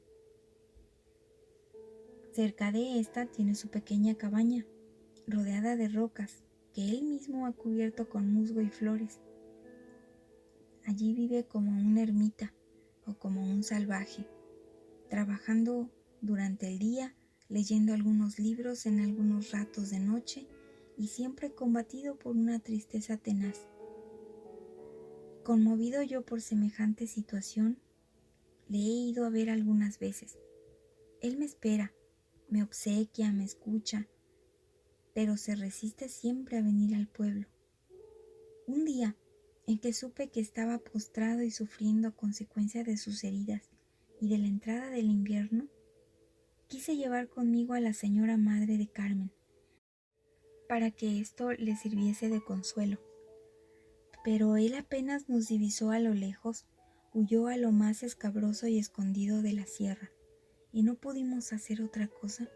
Cerca de esta tiene su pequeña cabaña, rodeada de rocas, que él mismo ha cubierto con musgo y flores. Allí vive como una ermita o como un salvaje, trabajando durante el día, leyendo algunos libros en algunos ratos de noche y siempre combatido por una tristeza tenaz. Conmovido yo por semejante situación, le he ido a ver algunas veces. Él me espera, me obsequia, me escucha, pero se resiste siempre a venir al pueblo. Un día, en que supe que estaba postrado y sufriendo a consecuencia de sus heridas y de la entrada del invierno, quise llevar conmigo a la señora madre de Carmen, para que esto le sirviese de consuelo. Pero él apenas nos divisó a lo lejos, huyó a lo más escabroso y escondido de la sierra, y no pudimos hacer otra cosa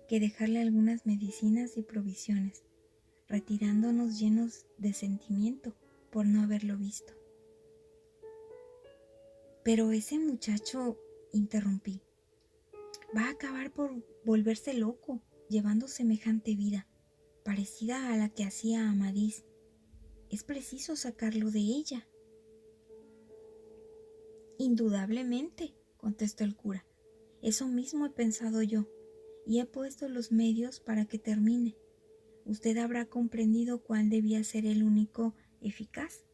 que dejarle algunas medicinas y provisiones, retirándonos llenos de sentimiento por no haberlo visto. Pero ese muchacho, interrumpí, va a acabar por volverse loco, llevando semejante vida, parecida a la que hacía Amadís. Es preciso sacarlo de ella. Indudablemente, contestó el cura. Eso mismo he pensado yo, y he puesto los medios para que termine. Usted habrá comprendido cuál debía ser el único eficaz,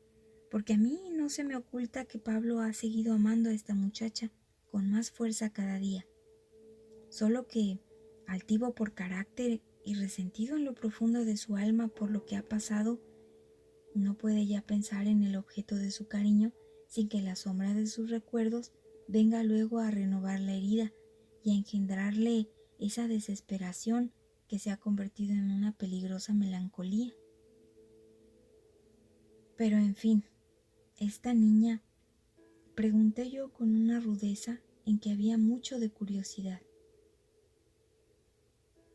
porque a mí no se me oculta que Pablo ha seguido amando a esta muchacha con más fuerza cada día. Solo que, altivo por carácter y resentido en lo profundo de su alma por lo que ha pasado, no puede ya pensar en el objeto de su cariño sin que la sombra de sus recuerdos venga luego a renovar la herida y a engendrarle esa desesperación que se ha convertido en una peligrosa melancolía. Pero en fin, esta niña, pregunté yo con una rudeza en que había mucho de curiosidad.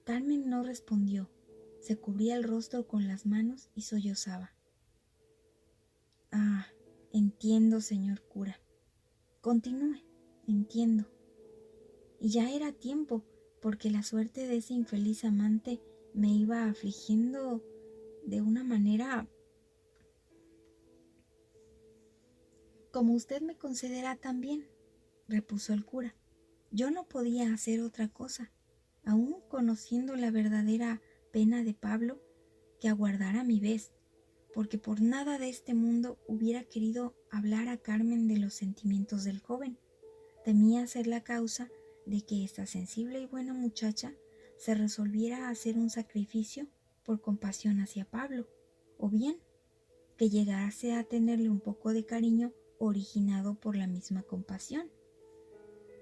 Carmen no respondió, se cubría el rostro con las manos y sollozaba. Ah, entiendo, señor cura. Continúe, entiendo. Y ya era tiempo, porque la suerte de ese infeliz amante me iba afligiendo de una manera como usted me concederá también, repuso el cura. Yo no podía hacer otra cosa, aun conociendo la verdadera pena de Pablo, que aguardara mi vez, porque por nada de este mundo hubiera querido hablar a Carmen de los sentimientos del joven. Temía ser la causa de que esta sensible y buena muchacha se resolviera a hacer un sacrificio por compasión hacia Pablo, o bien que llegase a tenerle un poco de cariño originado por la misma compasión.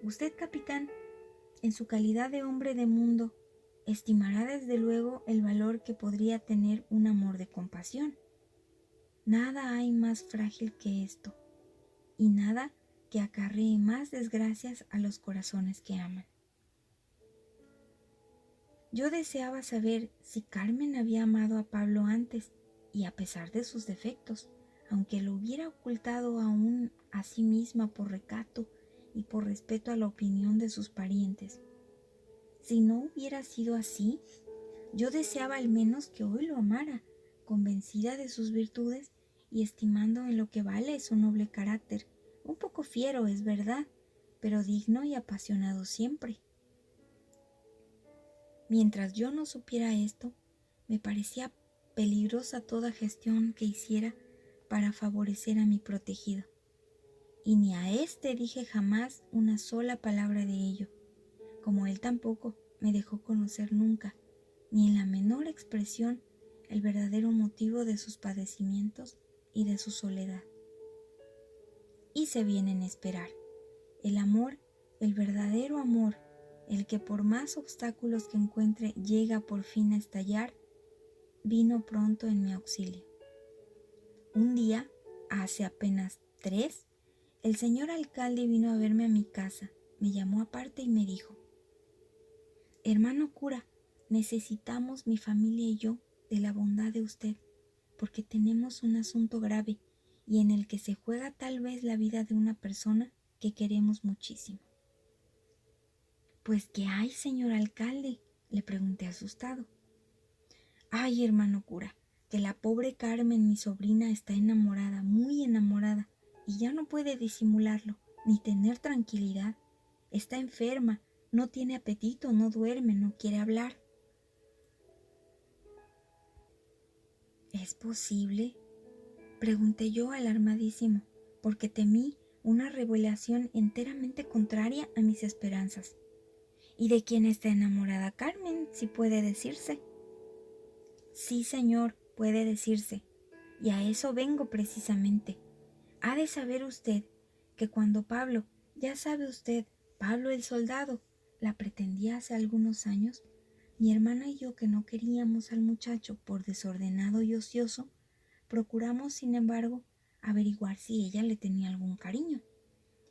Usted, capitán, en su calidad de hombre de mundo, estimará desde luego el valor que podría tener un amor de compasión. Nada hay más frágil que esto, y nada que acarree más desgracias a los corazones que aman. Yo deseaba saber si Carmen había amado a Pablo antes y a pesar de sus defectos, aunque lo hubiera ocultado aún a sí misma por recato y por respeto a la opinión de sus parientes. Si no hubiera sido así, yo deseaba al menos que hoy lo amara, convencida de sus virtudes y estimando en lo que vale su noble carácter, un poco fiero, es verdad, pero digno y apasionado siempre. Mientras yo no supiera esto, me parecía peligrosa toda gestión que hiciera para favorecer a mi protegido, y ni a éste dije jamás una sola palabra de ello, como él tampoco me dejó conocer nunca, ni en la menor expresión, el verdadero motivo de sus padecimientos y de su soledad. Hice bien en esperar. El amor, el verdadero amor, el que por más obstáculos que encuentre llega por fin a estallar, vino pronto en mi auxilio. Un día, hace apenas 3, el señor alcalde vino a verme a mi casa, me llamó aparte y me dijo: «Hermano cura, necesitamos mi familia y yo de la bondad de usted, porque tenemos un asunto grave y en el que se juega tal vez la vida de una persona que queremos muchísimo». «Pues, ¿qué hay, señor alcalde?», le pregunté asustado. «Ay, hermano cura, que la pobre Carmen, mi sobrina, está enamorada, muy enamorada, y ya no puede disimularlo, ni tener tranquilidad. Está enferma, no tiene apetito, no duerme, no quiere hablar». «¿Es posible?», pregunté yo alarmadísimo, porque temí una revelación enteramente contraria a mis esperanzas. «¿Y de quién está enamorada Carmen, si puede decirse?». «Sí, señor, puede decirse, y a eso vengo precisamente. Ha de saber usted que cuando Pablo, ya sabe usted, Pablo el soldado, la pretendía hace algunos años, mi hermana y yo, que no queríamos al muchacho por desordenado y ocioso, procuramos, sin embargo, averiguar si ella le tenía algún cariño,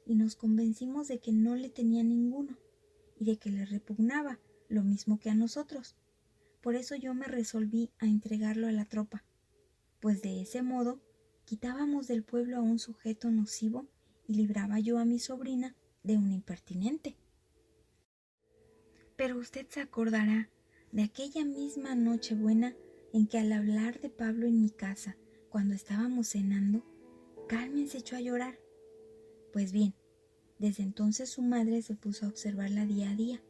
y nos convencimos de que no le tenía ninguno, y de que le repugnaba, lo mismo que a nosotros. Por eso yo me resolví a entregarlo a la tropa, pues de ese modo quitábamos del pueblo a un sujeto nocivo y libraba yo a mi sobrina de un impertinente. Pero usted se acordará de aquella misma Nochebuena en que, al hablar de Pablo en mi casa, cuando estábamos cenando, Carmen se echó a llorar. Pues bien, desde entonces su madre se puso a observarla día a día,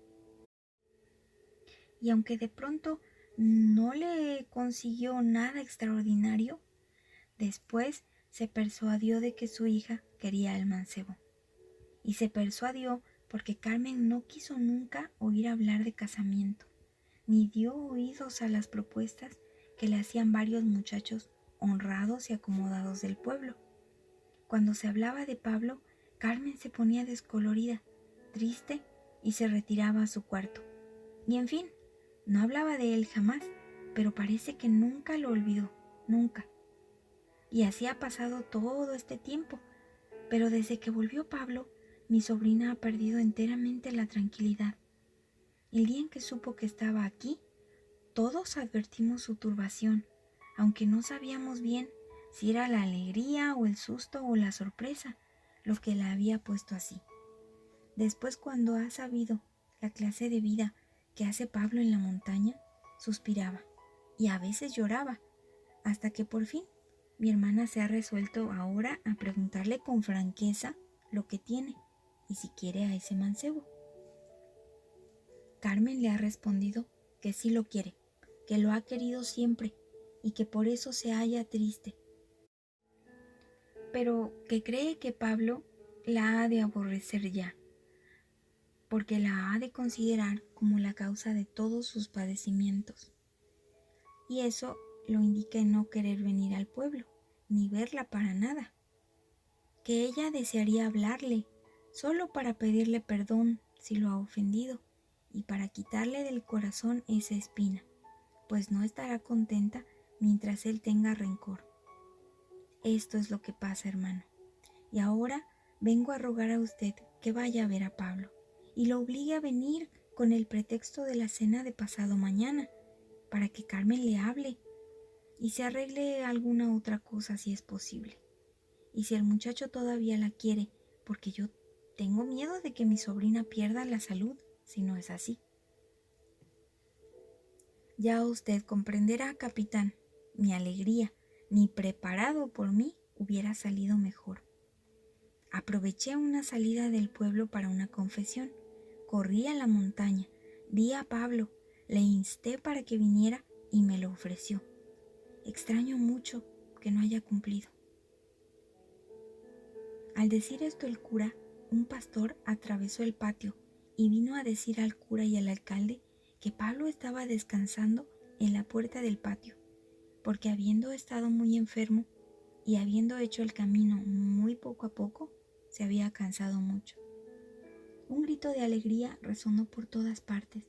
y aunque de pronto no le consiguió nada extraordinario, después se persuadió de que su hija quería al mancebo. Y se persuadió porque Carmen no quiso nunca oír hablar de casamiento, ni dio oídos a las propuestas que le hacían varios muchachos honrados y acomodados del pueblo. Cuando se hablaba de Pablo, Carmen se ponía descolorida, triste, y se retiraba a su cuarto. Y en fin, no hablaba de él jamás, pero parece que nunca lo olvidó, nunca. Y así ha pasado todo este tiempo, pero desde que volvió Pablo, mi sobrina ha perdido enteramente la tranquilidad. El día en que supo que estaba aquí, todos advertimos su turbación, aunque no sabíamos bien si era la alegría o el susto o la sorpresa lo que la había puesto así. Después, cuando ha sabido la clase de vida que hace Pablo en la montaña, suspiraba y a veces lloraba, hasta que por fin mi hermana se ha resuelto ahora a preguntarle con franqueza lo que tiene y si quiere a ese mancebo. Carmen le ha respondido que sí lo quiere, que lo ha querido siempre y que por eso se halla triste, pero que cree que Pablo la ha de aborrecer ya, porque la ha de considerar como la causa de todos sus padecimientos. Y eso lo indica en no querer venir al pueblo, ni verla para nada. Que ella desearía hablarle, solo para pedirle perdón si lo ha ofendido, y para quitarle del corazón esa espina, pues no estará contenta mientras él tenga rencor. Esto es lo que pasa, hermano. Y ahora vengo a rogar a usted que vaya a ver a Pablo y lo obligue a venir con el pretexto de la cena de pasado mañana, para que Carmen le hable y se arregle alguna otra cosa si es posible. Y si el muchacho todavía la quiere, porque yo tengo miedo de que mi sobrina pierda la salud si no es así. Ya usted comprenderá, capitán, mi alegría, ni preparado por mí, hubiera salido mejor. Aproveché una salida del pueblo para una confesión. Corrí a la montaña, vi a Pablo, le insté para que viniera y me lo ofreció. Extraño mucho que no haya cumplido. Al decir esto el cura, un pastor atravesó el patio y vino a decir al cura y al alcalde que Pablo estaba descansando en la puerta del patio, porque habiendo estado muy enfermo y habiendo hecho el camino muy poco a poco, se había cansado mucho. Un grito de alegría resonó por todas partes.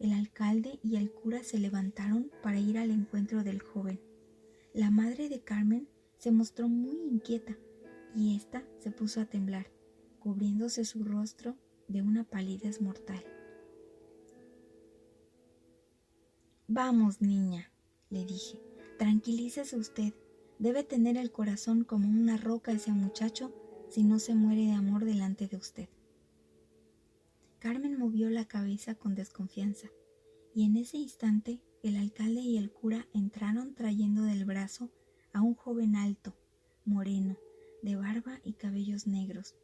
El alcalde y el cura se levantaron para ir al encuentro del joven. La madre de Carmen se mostró muy inquieta y ésta se puso a temblar, cubriéndose su rostro de una palidez mortal. Vamos, niña, le dije, tranquilícese usted. Debe tener el corazón como una roca ese muchacho si no se muere de amor delante de usted. Carmen movió la cabeza con desconfianza, y en ese instante el alcalde y el cura entraron trayendo del brazo a un joven alto, moreno, de barba y cabellos negros,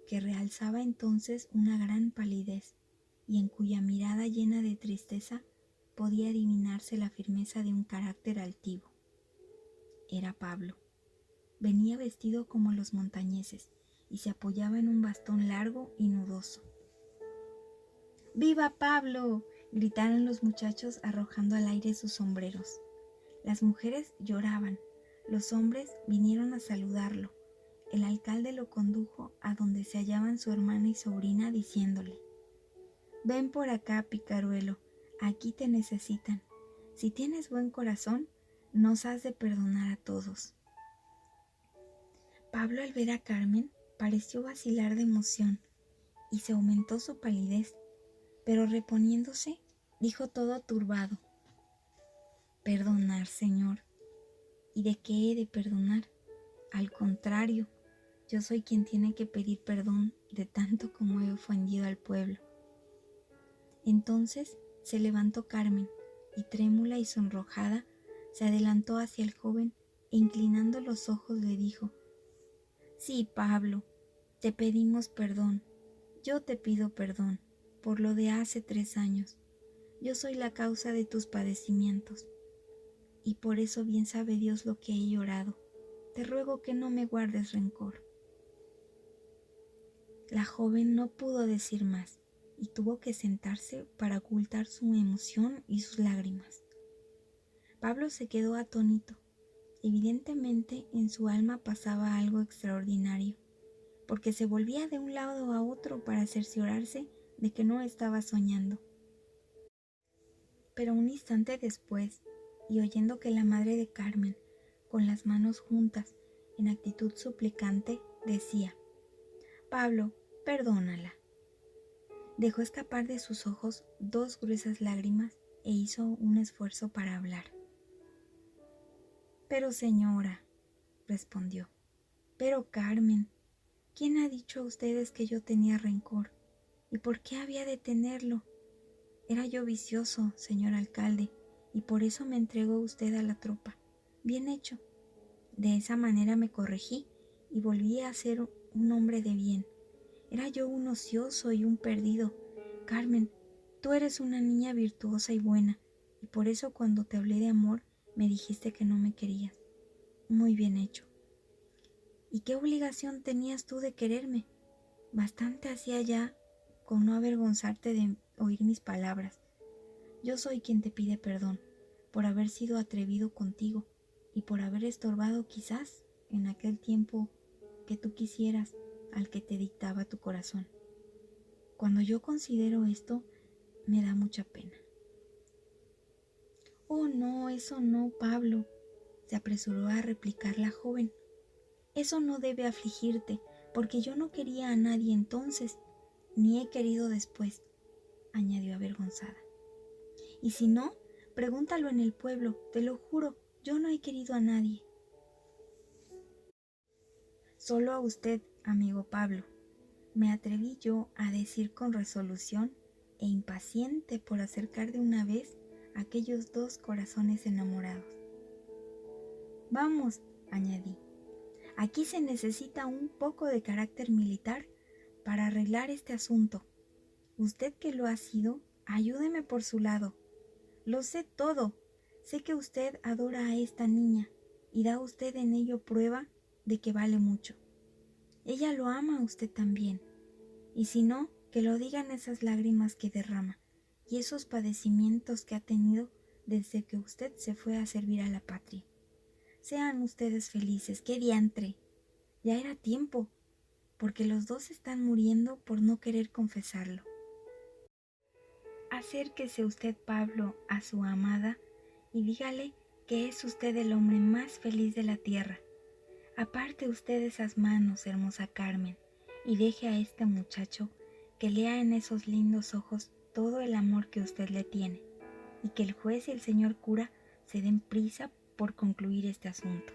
que realzaba entonces una gran palidez, y en cuya mirada llena de tristeza podía adivinarse la firmeza de un carácter altivo. Era Pablo. Venía vestido como los montañeses, y se apoyaba en un bastón largo y nudoso. ¡Viva Pablo!, gritaron los muchachos arrojando al aire sus sombreros. Las mujeres lloraban, los hombres vinieron a saludarlo. El alcalde lo condujo a donde se hallaban su hermana y sobrina, diciéndole: «Ven por acá, picaruelo, aquí te necesitan. Si tienes buen corazón, nos has de perdonar a todos». Pablo, al ver a Carmen, pareció vacilar de emoción y se aumentó su palidez, pero reponiéndose, dijo todo turbado: «Perdonar, señor. ¿Y de qué he de perdonar? Al contrario, yo soy quien tiene que pedir perdón de tanto como he ofendido al pueblo». Entonces se levantó Carmen y, trémula y sonrojada, se adelantó hacia el joven e inclinando los ojos le dijo: «Sí, Pablo, te pedimos perdón. Yo te pido perdón por lo de hace 3 años. Yo soy la causa de tus padecimientos, y por eso bien sabe Dios lo que he llorado. Te ruego que no me guardes rencor». La joven no pudo decir más y tuvo que sentarse para ocultar su emoción y sus lágrimas. Pablo se quedó atónito. Evidentemente en su alma pasaba algo extraordinario, porque se volvía de un lado a otro para cerciorarse de que no estaba soñando. Pero un instante después, y oyendo que la madre de Carmen, con las manos juntas, en actitud suplicante, decía: «Pablo, perdónala», dejó escapar de sus ojos 2 gruesas lágrimas e hizo un esfuerzo para hablar. «Pero señora», respondió, «pero Carmen, ¿quién ha dicho a ustedes que yo tenía rencor? ¿Y por qué había de tenerlo? Era yo vicioso, señor alcalde, y por eso me entregó usted a la tropa. Bien hecho. De esa manera me corregí y volví a ser un hombre de bien. Era yo un ocioso y un perdido. Carmen, tú eres una niña virtuosa y buena, y por eso cuando te hablé de amor me dijiste que no me querías. Muy bien hecho. ¿Y qué obligación tenías tú de quererme? Bastante hacía ya con no avergonzarte de oír mis palabras. Yo soy quien te pide perdón por haber sido atrevido contigo y por haber estorbado quizás en aquel tiempo que tú quisieras al que te dictaba tu corazón. Cuando yo considero esto, me da mucha pena». «Oh, no, eso no, Pablo», se apresuró a replicar la joven. «Eso no debe afligirte, porque yo no quería a nadie entonces, ni he querido después. añadió avergonzada. Y si no, pregúntalo en el pueblo, te lo juro, yo no he querido a nadie. Solo a usted, amigo Pablo, me atreví yo a decir con resolución e impaciente por acercar de una vez aquellos dos corazones enamorados. Vamos, añadí, aquí se necesita un poco de carácter militar para arreglar este asunto. Usted que lo ha sido, ayúdeme por su lado. Lo sé todo. Sé que usted adora a esta niña y da usted en ello prueba de que vale mucho. Ella lo ama a usted también. Y si no, que lo digan esas lágrimas que derrama y esos padecimientos que ha tenido desde que usted se fue a servir a la patria. Sean ustedes felices, qué diantre. Ya era tiempo, porque los dos están muriendo por no querer confesarlo. Acérquese usted, Pablo, a su amada y dígale que es usted el hombre más feliz de la tierra. Aparte usted esas manos, hermosa Carmen, y deje a este muchacho que lea en esos lindos ojos todo el amor que usted le tiene, y que el juez y el señor cura se den prisa por concluir este asunto.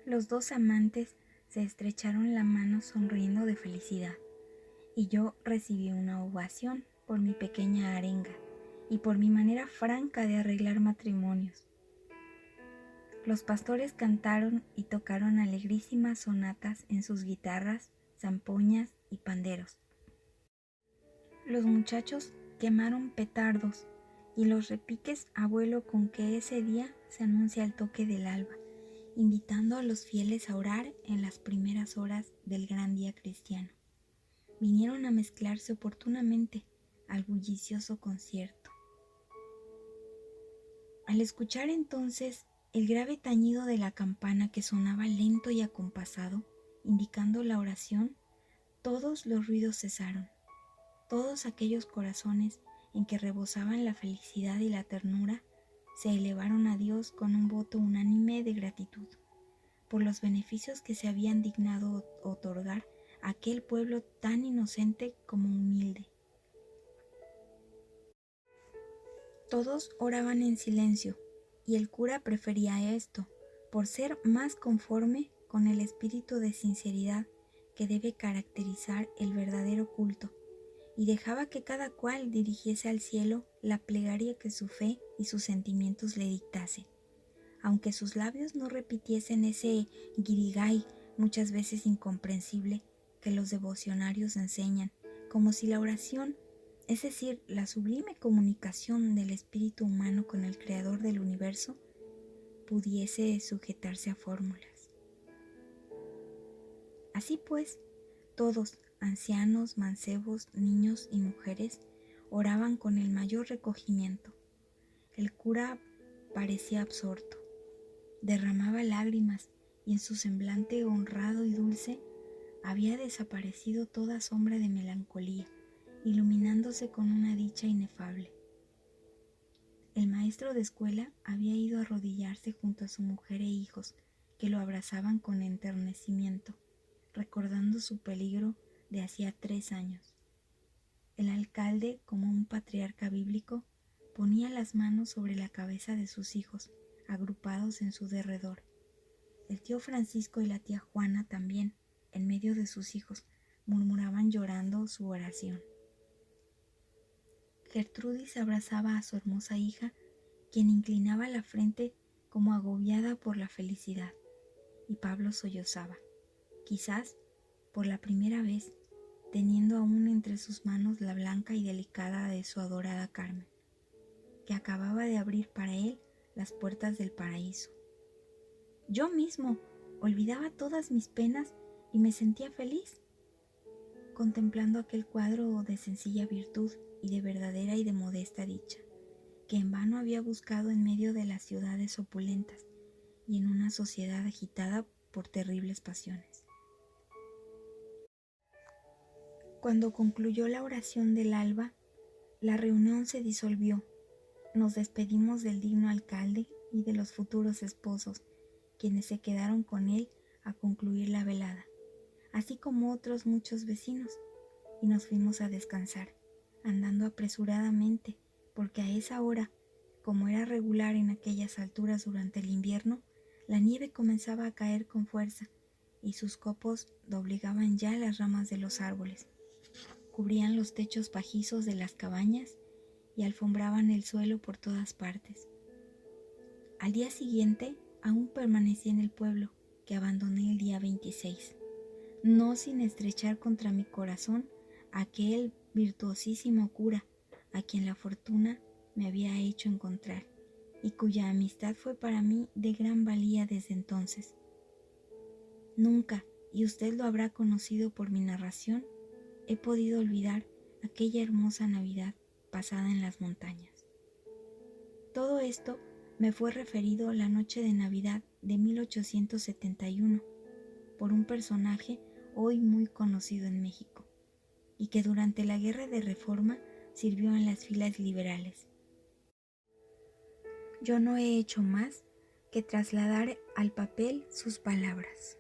Los dos amantes se estrecharon la mano sonriendo de felicidad, y yo recibí una ovación por mi pequeña arenga y por mi manera franca de arreglar matrimonios. Los pastores cantaron y tocaron alegrísimas sonatas en sus guitarras, zampoñas y panderos. Los muchachos quemaron petardos y los repiques a vuelo con que ese día se anuncia el toque del alba, invitando a los fieles a orar en las primeras horas del gran día cristiano. Vinieron a mezclarse oportunamente al bullicioso concierto. Al escuchar entonces el grave tañido de la campana que sonaba lento y acompasado, indicando la oración, todos los ruidos cesaron. Todos aquellos corazones en que rebosaban la felicidad y la ternura se elevaron a Dios con un voto unánime de gratitud por los beneficios que se habían dignado otorgar a aquel pueblo tan inocente como humilde. Todos oraban en silencio, y el cura prefería esto, por ser más conforme con el espíritu de sinceridad que debe caracterizar el verdadero culto, y dejaba que cada cual dirigiese al cielo la plegaria que su fe y sus sentimientos le dictase, aunque sus labios no repitiesen ese guirigay muchas veces incomprensible que los devocionarios enseñan, como si la oración, es decir, la sublime comunicación del espíritu humano con el Creador del universo, pudiese sujetarse a fórmulas. Así pues, todos, ancianos, mancebos, niños y mujeres, oraban con el mayor recogimiento. El cura parecía absorto, derramaba lágrimas y en su semblante honrado y dulce había desaparecido toda sombra de melancolía, iluminándose con una dicha inefable. El maestro de escuela había ido a arrodillarse junto a su mujer e hijos, que lo abrazaban con enternecimiento, recordando su peligro de hacía 3 años. El alcalde, como un patriarca bíblico, ponía las manos sobre la cabeza de sus hijos, agrupados en su derredor. El tío Francisco y la tía Juana también, en medio de sus hijos, murmuraban llorando su oración. Gertrudis abrazaba a su hermosa hija, quien inclinaba la frente como agobiada por la felicidad, y Pablo sollozaba, quizás por la primera vez, teniendo aún entre sus manos la blanca y delicada de su adorada Carmen, que acababa de abrir para él las puertas del paraíso. Yo mismo olvidaba todas mis penas y me sentía feliz, contemplando aquel cuadro de sencilla virtud y de verdadera y de modesta dicha, que en vano había buscado en medio de las ciudades opulentas y en una sociedad agitada por terribles pasiones. Cuando concluyó la oración del alba, la reunión se disolvió. Nos despedimos del digno alcalde y de los futuros esposos, quienes se quedaron con él a concluir la velada. así como otros muchos vecinos, y nos fuimos a descansar, andando apresuradamente, porque a esa hora, como era regular en aquellas alturas durante el invierno, la nieve comenzaba a caer con fuerza, y sus copos doblegaban ya las ramas de los árboles, cubrían los techos pajizos de las cabañas y alfombraban el suelo por todas partes. Al día siguiente aún permanecí en el pueblo, que abandoné el día 26, no sin estrechar contra mi corazón a aquel virtuosísimo cura a quien la fortuna me había hecho encontrar y cuya amistad fue para mí de gran valía desde entonces. Nunca, y usted lo habrá conocido por mi narración, he podido olvidar aquella hermosa Navidad pasada en las montañas. Todo esto me fue referido la noche de Navidad de 1871 por un personaje hoy muy conocido en México y que durante la Guerra de Reforma sirvió en las filas liberales. Yo no he hecho más que trasladar al papel sus palabras.